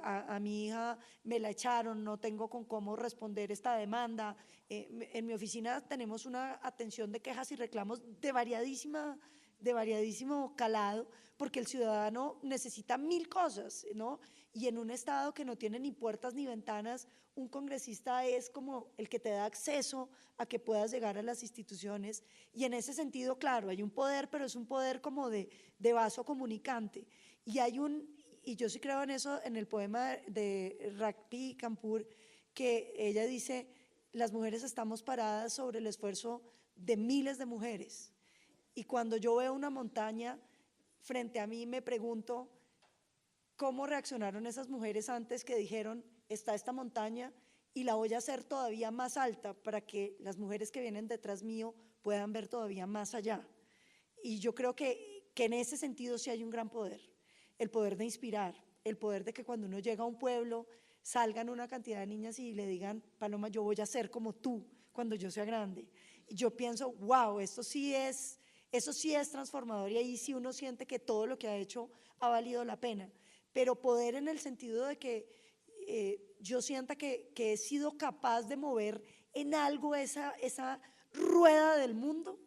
A mi hija me la echaron, no tengo con cómo responder esta demanda. En mi oficina tenemos una atención de quejas y reclamos de variadísimo calado, porque el ciudadano necesita 1000 cosas, ¿no? Y en un estado que no tiene ni puertas ni ventanas, un congresista es como el que te da acceso a que puedas llegar a las instituciones, y en ese sentido, claro, hay un poder, pero es un poder como de vaso comunicante, y yo sí creo en eso, en el poema de Rakhi Kapoor, que ella dice, las mujeres estamos paradas sobre el esfuerzo de miles de mujeres. Y cuando yo veo una montaña frente a mí, me pregunto cómo reaccionaron esas mujeres antes que dijeron, está esta montaña y la voy a hacer todavía más alta para que las mujeres que vienen detrás mío puedan ver todavía más allá. Y yo creo que en ese sentido sí hay un gran poder, el poder de inspirar, el poder de que cuando uno llega a un pueblo salgan una cantidad de niñas y le digan, Paloma, yo voy a ser como tú cuando yo sea grande. Y yo pienso, wow, eso sí es transformador, y ahí sí uno siente que todo lo que ha hecho ha valido la pena. Pero poder en el sentido de que yo sienta que he sido capaz de mover en algo esa rueda del mundo,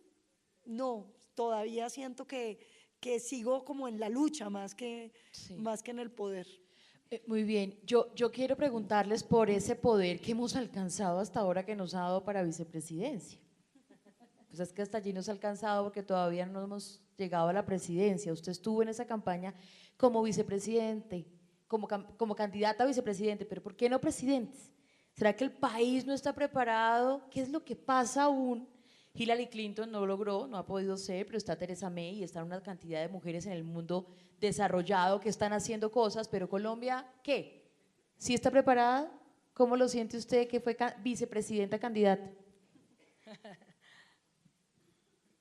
no, todavía siento que sigo como en la lucha más que en el poder.
Muy bien, yo quiero preguntarles por ese poder que hemos alcanzado hasta ahora, que nos ha dado para vicepresidencia. Pues es que hasta allí nos ha alcanzado porque todavía no hemos llegado a la presidencia. Usted estuvo en esa campaña como vicepresidente, como candidata a vicepresidente, pero ¿por qué no presidentes? ¿Será que el país no está preparado? ¿Qué es lo que pasa aún? Hillary Clinton no logró, no ha podido ser, pero está Theresa May y está una cantidad de mujeres en el mundo desarrollado que están haciendo cosas, pero Colombia, ¿qué? ¿Sí está preparada? ¿Cómo lo siente usted que fue vicepresidenta candidata?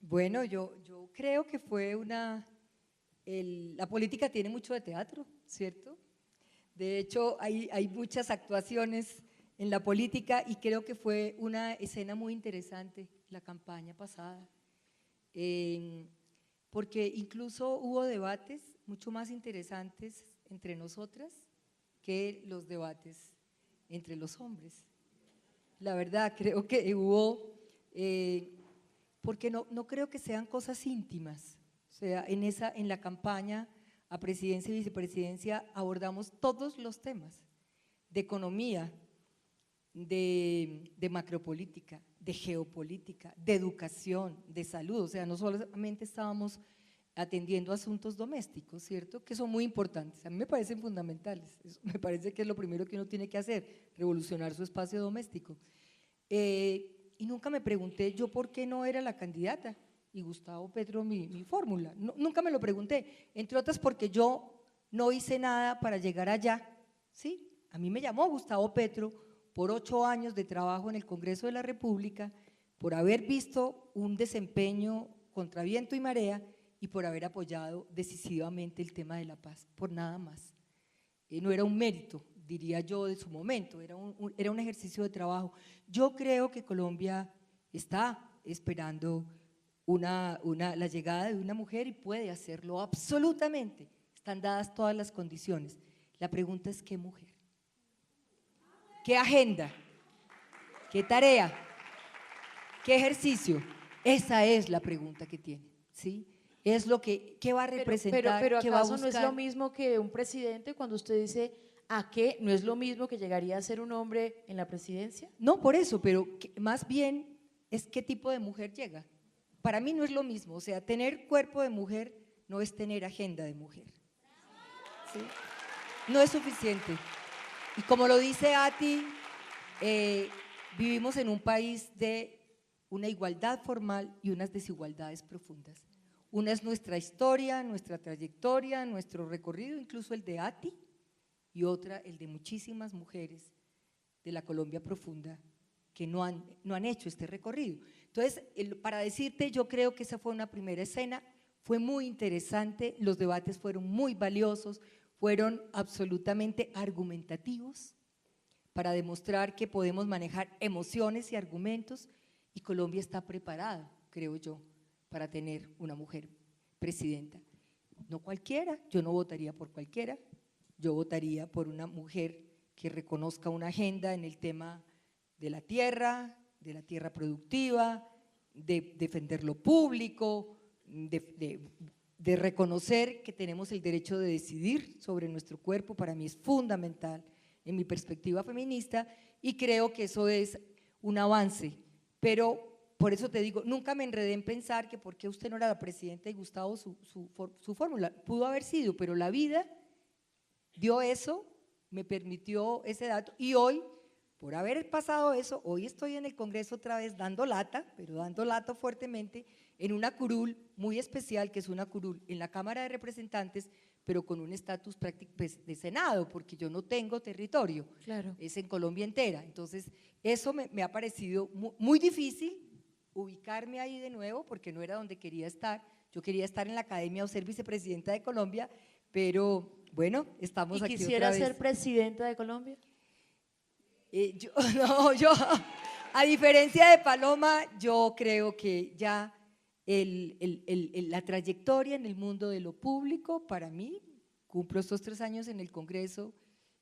Bueno, yo creo que fue la política tiene mucho de teatro, ¿cierto? De hecho, hay muchas actuaciones en la política y creo que fue una escena muy interesante la campaña pasada, porque incluso hubo debates mucho más interesantes entre nosotras que los debates entre los hombres. La verdad, creo que hubo… porque no creo que sean cosas íntimas, o sea, en la campaña a presidencia y vicepresidencia abordamos todos los temas, de economía, de macropolítica, de geopolítica, de educación, de salud, o sea, no solamente estábamos atendiendo asuntos domésticos, ¿cierto?, que son muy importantes, a mí me parecen fundamentales, me parece que es lo primero que uno tiene que hacer, revolucionar su espacio doméstico. Y nunca me pregunté yo por qué no era la candidata y Gustavo Petro mi fórmula, nunca me lo pregunté, entre otras porque yo no hice nada para llegar allá, ¿sí? A mí me llamó Gustavo Petro por 8 años de trabajo en el Congreso de la República, por haber visto un desempeño contra viento y marea y por haber apoyado decisivamente el tema de la paz, por nada más. No era un mérito, diría yo, de su momento, era un ejercicio de trabajo. Yo creo que Colombia está esperando la llegada de una mujer y puede hacerlo absolutamente, están dadas todas las condiciones. La pregunta es ¿qué mujer? ¿Qué agenda? ¿Qué tarea? ¿Qué ejercicio? Esa es la pregunta que tiene, ¿sí? Es lo ¿qué va a representar?
Pero
¿qué va a
¿acaso no es
buscar?
lo mismo que un presidente cuando usted dice ¿a qué? ¿No es lo mismo que llegaría a ser un hombre en la presidencia?
No, por eso, pero más bien es qué tipo de mujer llega. Para mí no es lo mismo, o sea, tener cuerpo de mujer no es tener agenda de mujer, ¿sí? No es suficiente. Y como lo dice Ati, vivimos en un país de una igualdad formal y unas desigualdades profundas. Una es nuestra historia, nuestra trayectoria, nuestro recorrido, incluso el de Ati, y otra el de muchísimas mujeres de la Colombia profunda que no han hecho este recorrido. Entonces, para decirte, yo creo que esa fue una primera escena, fue muy interesante, los debates fueron muy valiosos, fueron absolutamente argumentativos para demostrar que podemos manejar emociones y argumentos y Colombia está preparada, creo yo, para tener una mujer presidenta. No cualquiera, yo no votaría por cualquiera, yo votaría por una mujer que reconozca una agenda en el tema de la tierra productiva, de defender lo público, de reconocer que tenemos el derecho de decidir sobre nuestro cuerpo, para mí es fundamental en mi perspectiva feminista y creo que eso es un avance, pero por eso te digo, nunca me enredé en pensar que por qué usted no era la presidenta y Gustavo su fórmula, pudo haber sido, pero la vida dio eso, me permitió ese dato y hoy por haber pasado eso, hoy estoy en el Congreso otra vez dando lata, pero dando lata fuertemente, en una curul muy especial, que es una curul en la Cámara de Representantes, pero con un estatus práctico pues, de Senado, porque yo no tengo territorio,
Claro.
es en Colombia entera. Entonces, eso me ha parecido muy difícil ubicarme ahí de nuevo, porque no era donde quería estar. Yo quería estar en la academia o ser vicepresidenta de Colombia, pero bueno, estamos
¿Y
aquí
quisiera
otra vez.
ser presidenta de Colombia?
Yo, a diferencia de Paloma, yo creo que ya la trayectoria en el mundo de lo público, para mí, cumplo estos 3 años en el Congreso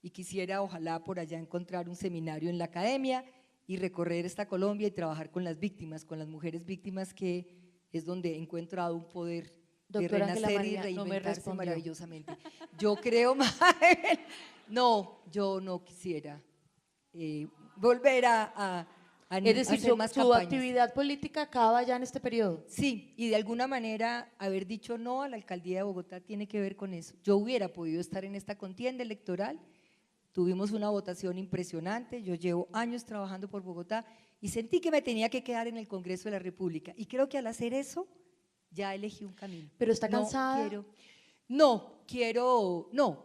y quisiera ojalá por allá encontrar un seminario en la academia y recorrer esta Colombia y trabajar con las víctimas, con las mujeres víctimas, que es donde he encontrado un poder
Doctora
de
Ángela
renacer y
María, no me
reinventarse
respondió.
maravillosamente. Yo creo, no, yo no quisiera volver a
Es decir,
hacer más
su
campañas.
actividad política acaba ya en este periodo.
Sí, y de alguna manera haber dicho no a la alcaldía de Bogotá tiene que ver con eso. Yo hubiera podido estar en esta contienda electoral, tuvimos una votación impresionante, yo llevo años trabajando por Bogotá y sentí que me tenía que quedar en el Congreso de la República y creo que al hacer eso ya elegí un camino.
¿Pero está cansada?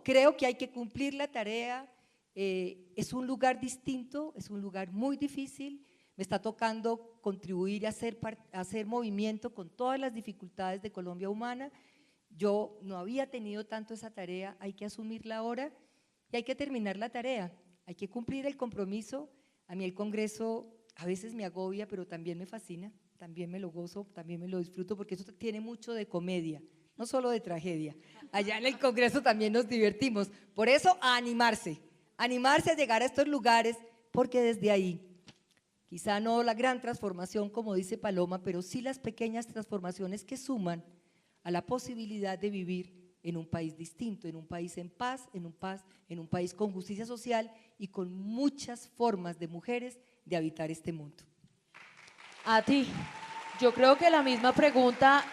Creo que hay que cumplir la tarea, es un lugar distinto, es un lugar muy difícil, me está tocando contribuir a hacer movimiento con todas las dificultades de Colombia humana. Yo no había tenido tanto esa tarea, hay que asumirla ahora y hay que terminar la tarea, hay que cumplir el compromiso. A mí el Congreso a veces me agobia, pero también me fascina, también me lo gozo, también me lo disfruto, porque eso tiene mucho de comedia, no solo de tragedia. Allá en el Congreso también nos divertimos, por eso a animarse a llegar a estos lugares, porque desde ahí, quizá no la gran transformación como dice Paloma, pero sí las pequeñas transformaciones que suman a la posibilidad de vivir en un país distinto, en un país en paz, en un país con justicia social y con muchas formas de mujeres de habitar este mundo.
A ti, yo creo que la misma pregunta,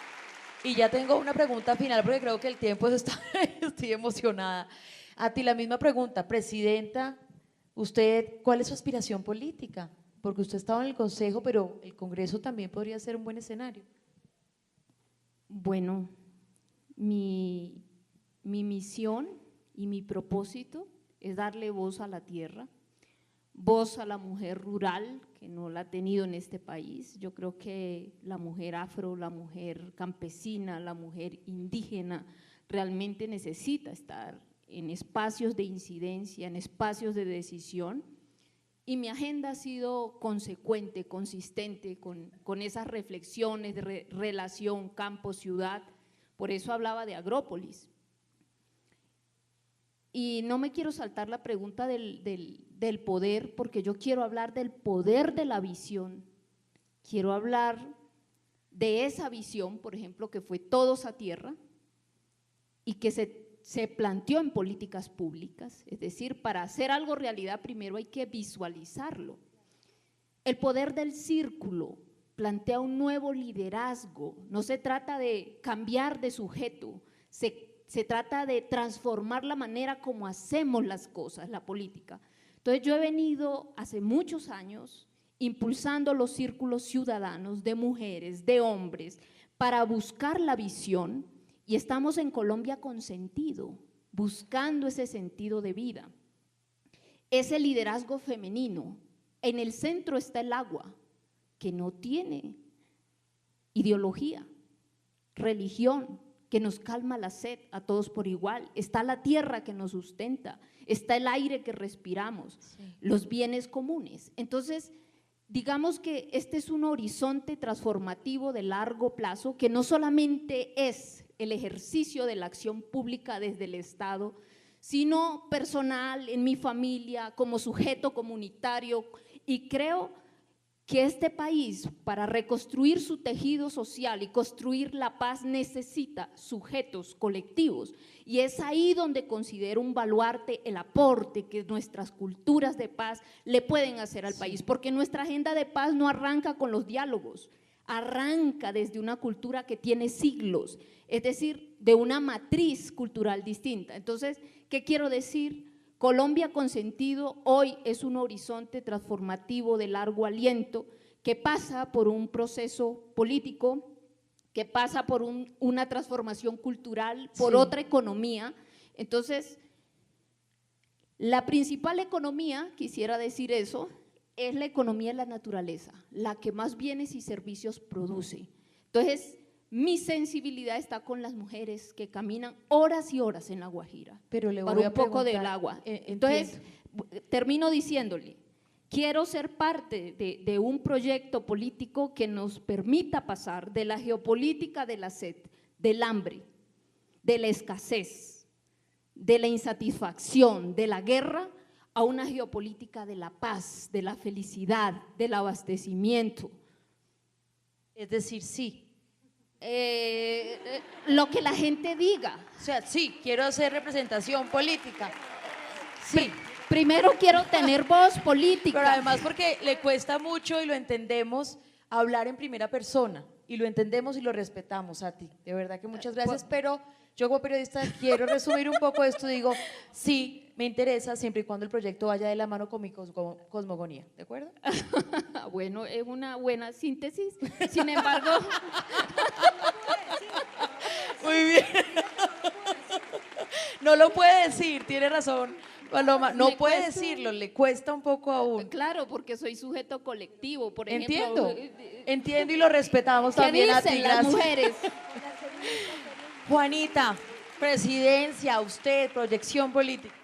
y ya tengo una pregunta final porque creo que el tiempo estoy emocionada. A ti la misma pregunta, presidenta, usted, ¿cuál es su aspiración política? Porque usted estaba en el Consejo, pero el Congreso también podría ser un buen escenario.
Bueno, mi misión y mi propósito es darle voz a la tierra, voz a la mujer rural que no la ha tenido en este país. Yo creo que la mujer afro, la mujer campesina, la mujer indígena realmente necesita estar en espacios de incidencia, en espacios de decisión, y mi agenda ha sido consecuente, consistente con esas reflexiones de relación campo-ciudad. Por eso hablaba de Agrópolis. Y no me quiero saltar la pregunta del poder, porque yo quiero hablar del poder de la visión. Quiero hablar de esa visión, por ejemplo, que fue Todos a Tierra y que se planteó en políticas públicas. Es decir, para hacer algo realidad primero hay que visualizarlo. El poder del círculo plantea un nuevo liderazgo. No se trata de cambiar de sujeto, se trata de transformar la manera como hacemos las cosas, la política. Entonces yo he venido hace muchos años impulsando los círculos ciudadanos de mujeres, de hombres, para buscar la visión, y estamos en Colombia con sentido, buscando ese sentido de vida. Ese liderazgo femenino, en el centro está el agua, que no tiene ideología, religión, que nos calma la sed a todos por igual, está la tierra que nos sustenta, está el aire que respiramos, sí, los bienes comunes. Entonces, digamos que este es un horizonte transformativo de largo plazo que no solamente es el ejercicio de la acción pública desde el Estado, sino personal, en mi familia, como sujeto comunitario, y creo que este país, para reconstruir su tejido social y construir la paz, necesita sujetos colectivos, y es ahí donde considero un baluarte el aporte que nuestras culturas de paz le pueden hacer al país, porque nuestra agenda de paz no arranca con los diálogos, arranca desde una cultura que tiene siglos, es decir, de una matriz cultural distinta. Entonces, ¿qué quiero decir? Colombia con sentido hoy es un horizonte transformativo de largo aliento que pasa por un proceso político, que pasa por una transformación cultural, por
Sí.
otra economía. Entonces, la principal economía, quisiera decir eso, es la economía de la naturaleza, la que más bienes y servicios produce. Entonces, mi sensibilidad está con las mujeres que caminan horas y horas en La Guajira
Pero le
para
voy
un
a
poco
preguntar,
del agua.
entiendo.
Entonces, termino diciéndole, quiero ser parte de un proyecto político que nos permita pasar de la geopolítica de la sed, del hambre, de la escasez, de la insatisfacción, de la guerra, a una geopolítica de la paz, de la felicidad, del abastecimiento.
Es decir, sí.
Lo que la gente diga.
O sea, sí, quiero hacer representación política. Sí,
Primero quiero tener voz política.
pero además porque le cuesta mucho y lo entendemos hablar en primera persona y lo entendemos y lo respetamos a ti. De verdad que muchas gracias, pero yo como periodista quiero resumir un poco esto. Digo, sí, me interesa siempre y cuando el proyecto vaya de la mano con mi cosmogonía, ¿de acuerdo?
Bueno, es una buena síntesis. Sin embargo,
Muy bien. No lo puede decir, tiene razón, Paloma. No
Me
puede
cuesta.
decirlo, le cuesta un poco aún.
claro, porque soy sujeto colectivo, por ejemplo.
Entiendo, entiendo y lo respetamos
¿Qué
también a ti,
dicen las
gracias.
mujeres?
Juanita, presidencia, usted, proyección política.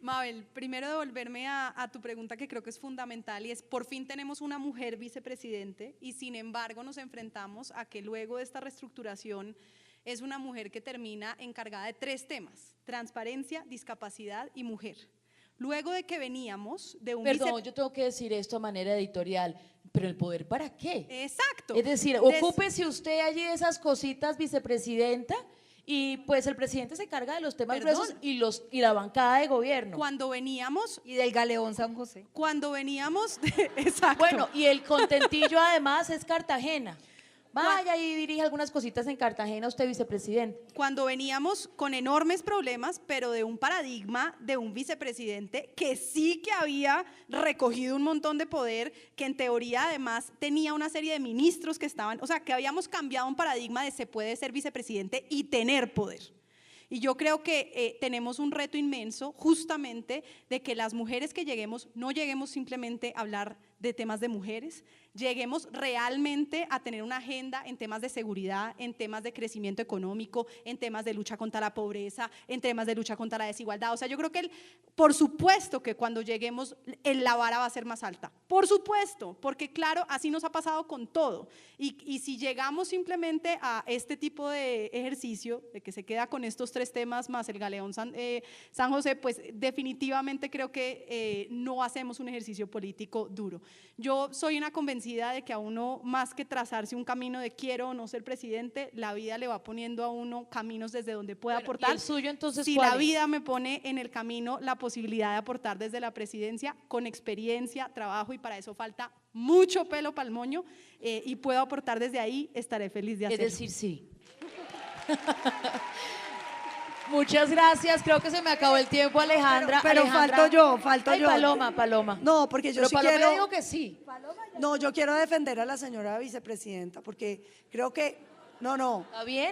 Mabel, primero devolverme a tu pregunta que creo que es fundamental y es, por fin tenemos una mujer vicepresidente y sin embargo nos enfrentamos a que luego de esta reestructuración es una mujer que termina encargada de 3 temas: transparencia, discapacidad y mujer. Luego de que veníamos de un
Perdón, yo tengo que decir esto a manera editorial, pero ¿el poder para qué?
Exacto.
Es decir, ocúpese usted allí de esas cositas, vicepresidenta, y pues el presidente se encarga de los temas
Perdón.
gruesos y la bancada de gobierno.
Cuando veníamos,
Y del Galeón San José.
exacto.
Bueno, y el contentillo además es Cartagena. Vaya y dirige algunas cositas en Cartagena, usted vicepresidente.
Cuando veníamos con enormes problemas, pero de un paradigma de un vicepresidente que sí que había recogido un montón de poder, que en teoría además tenía una serie de ministros que estaban, o sea, que habíamos cambiado un paradigma de se puede ser vicepresidente y tener poder. Y yo creo que tenemos un reto inmenso justamente de que las mujeres que lleguemos, no lleguemos simplemente a hablar de temas de mujeres, lleguemos realmente a tener una agenda en temas de seguridad, en temas de crecimiento económico, en temas de lucha contra la pobreza, en temas de lucha contra la desigualdad. O sea, yo creo que por supuesto que cuando lleguemos la vara va a ser más alta, por supuesto, porque claro, así nos ha pasado con todo. Y si llegamos simplemente a este tipo de ejercicio, de que se queda con estos 3 temas más el Galeón San José, pues definitivamente creo que no hacemos un ejercicio político duro. Yo soy una convencida de que a uno, más que trazarse un camino de quiero o no ser presidente, la vida le va poniendo a uno caminos desde donde pueda
Bueno,
aportar.
¿y el suyo entonces
si
cuál
la
es?
vida me pone en el camino la posibilidad de aportar desde la presidencia, con experiencia, trabajo, y para eso falta mucho pelo para el moño, y puedo aportar desde ahí, estaré feliz de
Es
hacerlo.
decir, sí. Muchas gracias, creo que se me acabó el tiempo, Alejandra.
Pero
Alejandra.
falto
Ay,
yo.
Paloma.
No, porque yo
Pero
sí
Paloma
quiero…
le digo que sí.
No, yo quiero defender a la señora vicepresidenta, porque creo que… No,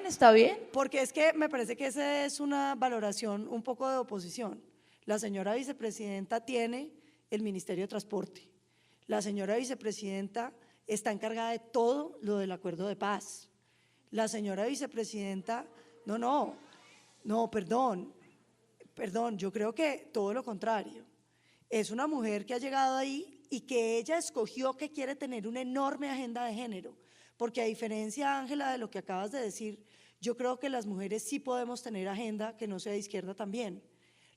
Está bien.
porque es que me parece que esa es una valoración un poco de oposición. La señora vicepresidenta tiene el Ministerio de Transporte. La señora vicepresidenta está encargada de todo lo del acuerdo de paz. La señora vicepresidenta… Perdón, yo creo que todo lo contrario. Es una mujer que ha llegado ahí y que ella escogió que quiere tener una enorme agenda de género, porque a diferencia, Ángela, de lo que acabas de decir, yo creo que las mujeres sí podemos tener agenda que no sea de izquierda también.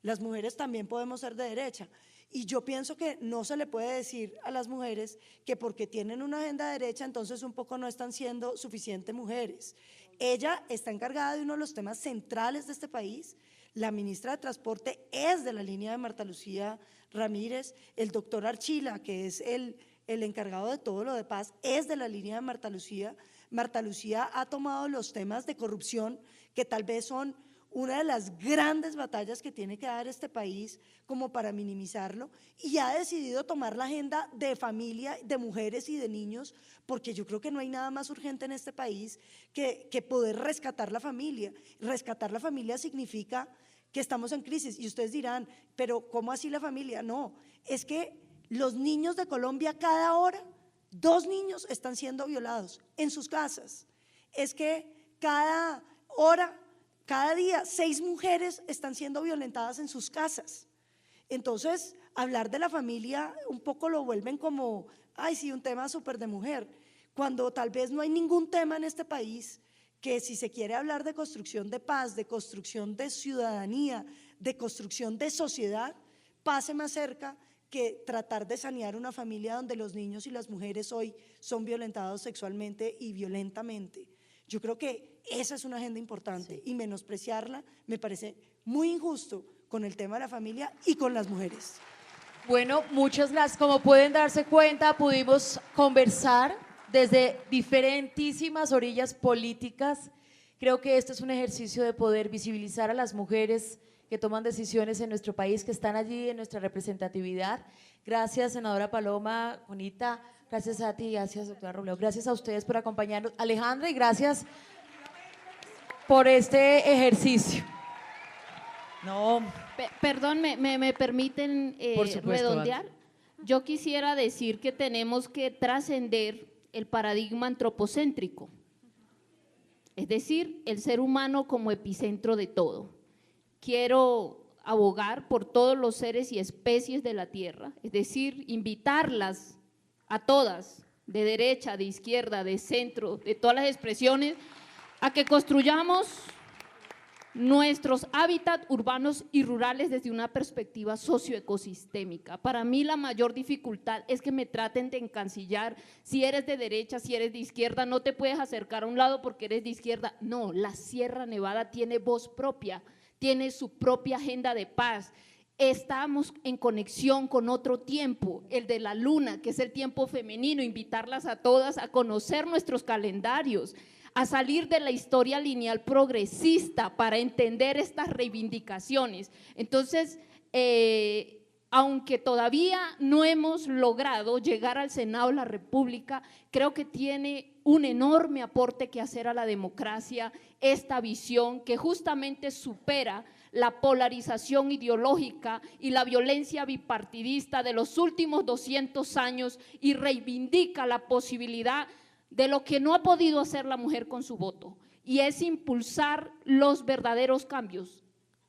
Las mujeres también podemos ser de derecha. Y yo pienso que no se le puede decir a las mujeres que porque tienen una agenda de derecha, entonces un poco no están siendo suficientes mujeres. Ella está encargada de uno de los temas centrales de este país. La ministra de Transporte es de la línea de Marta Lucía Ramírez. El doctor Archila, que es el encargado de todo lo de paz, es de la línea de Marta Lucía. Marta Lucía ha tomado los temas de corrupción, que tal vez son una de las grandes batallas que tiene que dar este país como para minimizarlo, y ha decidido tomar la agenda de familia, de mujeres y de niños, porque yo creo que no hay nada más urgente en este país que poder rescatar la familia. Rescatar la familia significa que estamos en crisis, y ustedes dirán, pero ¿cómo así la familia? No, es que los niños de Colombia cada hora, 2 niños están siendo violados en sus casas. Es que cada hora, cada día, 6 mujeres están siendo violentadas en sus casas. Entonces, hablar de la familia un poco lo vuelven como, ay sí, un tema súper de mujer, cuando tal vez no hay ningún tema en este país que, si se quiere hablar de construcción de paz, de construcción de ciudadanía, de construcción de sociedad, pase más cerca que tratar de sanear una familia donde los niños y las mujeres hoy son violentados sexualmente y violentamente. Yo creo que esa es una agenda importante, y menospreciarla me parece muy injusto con el tema de la familia y con las mujeres.
Bueno, muchas gracias. Como pueden darse cuenta, pudimos conversar desde diferentísimas orillas políticas. Creo que esto es un ejercicio de poder visibilizar a las mujeres que toman decisiones en nuestro país, que están allí en nuestra representatividad. Gracias, senadora Paloma, Juanita, gracias a ti, gracias, doctora Robledo, gracias a ustedes por acompañarnos. Alejandra, y gracias por este ejercicio. No,
Perdón, ¿me permiten
Por supuesto,
redondear? Yo quisiera decir que tenemos que trascender el paradigma antropocéntrico, es decir, el ser humano como epicentro de todo. Quiero abogar por todos los seres y especies de la tierra, es decir, invitarlas a todas, de derecha, de izquierda, de centro, de todas las expresiones, a que construyamos nuestros hábitats urbanos y rurales desde una perspectiva socioecosistémica. Para mí la mayor dificultad es que me traten de encasillar, si eres de derecha, si eres de izquierda, no te puedes acercar a un lado porque eres de izquierda. No, la Sierra Nevada tiene voz propia, tiene su propia agenda de paz. Estamos en conexión con otro tiempo, el de la luna, que es el tiempo femenino, invitarlas a todas a conocer nuestros calendarios, a salir de la historia lineal progresista para entender estas reivindicaciones. Entonces, aunque todavía no hemos logrado llegar al Senado de la República, creo que tiene un enorme aporte que hacer a la democracia esta visión que justamente supera la polarización ideológica y la violencia bipartidista de los últimos 200 años y reivindica la posibilidad de lo que no ha podido hacer la mujer con su voto, y es impulsar los verdaderos cambios.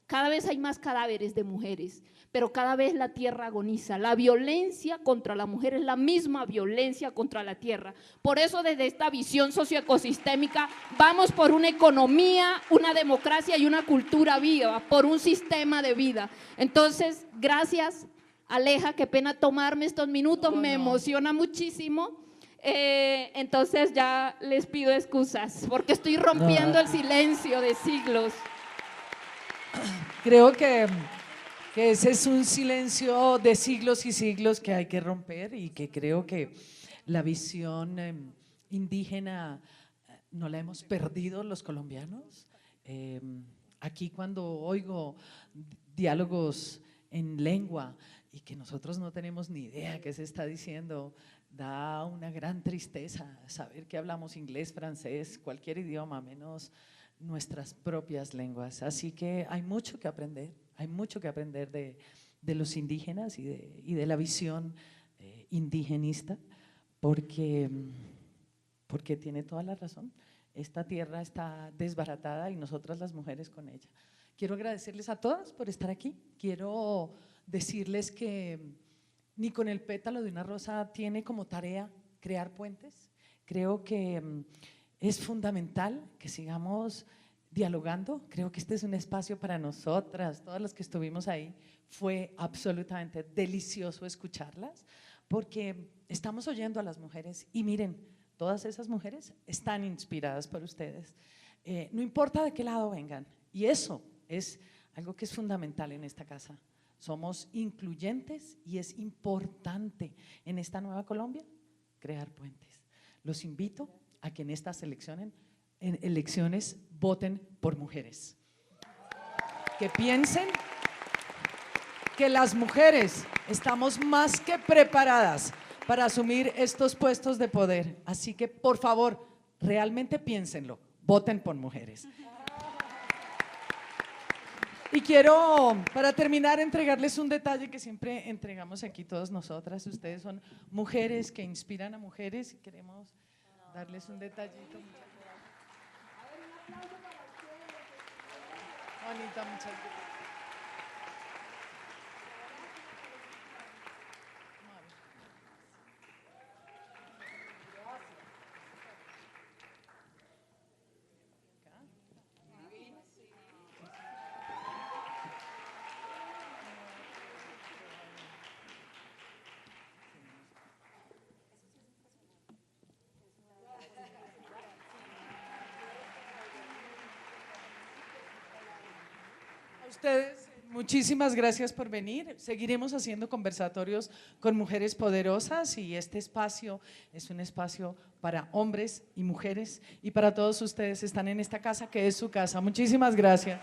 Cada vez hay más cadáveres de mujeres, pero cada vez la tierra agoniza. La violencia contra la mujer es la misma violencia contra la tierra. Por eso, desde esta visión socioecosistémica, vamos por una economía, una democracia y una cultura viva, por un sistema de vida. Entonces, gracias, Aleja, qué pena tomarme estos minutos, me emociona muchísimo. Entonces ya les pido excusas porque estoy rompiendo el silencio de siglos.
Creo que ese es un silencio de siglos y siglos que hay que romper, y que creo que la visión indígena no la hemos perdido los colombianos. Aquí cuando oigo diálogos en lengua y que nosotros no tenemos ni idea qué se está diciendo, da una gran tristeza saber que hablamos inglés, francés, cualquier idioma, menos nuestras propias lenguas. Así que hay mucho que aprender, de los indígenas y de la visión indigenista, porque tiene toda la razón. Esta tierra está desbaratada y nosotras las mujeres con ella. Quiero agradecerles a todas por estar aquí. Quiero decirles que ni con el pétalo de una rosa tiene como tarea crear puentes. Creo que es fundamental que sigamos dialogando. Creo que este es un espacio para nosotras, todas las que estuvimos ahí. Fue absolutamente delicioso escucharlas, porque estamos oyendo a las mujeres y miren, todas esas mujeres están inspiradas por ustedes. No importa de qué lado vengan, y eso es algo que es fundamental en esta casa. Somos incluyentes y es importante en esta nueva Colombia crear puentes. Los invito a que en estas elecciones voten por mujeres. que piensen que las mujeres estamos más que preparadas para asumir estos puestos de poder. Así que, por favor, realmente piénsenlo, voten por mujeres. Y quiero, para terminar, entregarles un detalle que siempre entregamos aquí todas nosotras. Ustedes son mujeres que inspiran a mujeres y queremos darles un detallito. Bonita, muchas gracias. A ustedes, muchísimas gracias por venir. Seguiremos haciendo conversatorios con mujeres poderosas y este espacio es un espacio para hombres y mujeres y para todos ustedes están en esta casa que es su casa. Muchísimas gracias.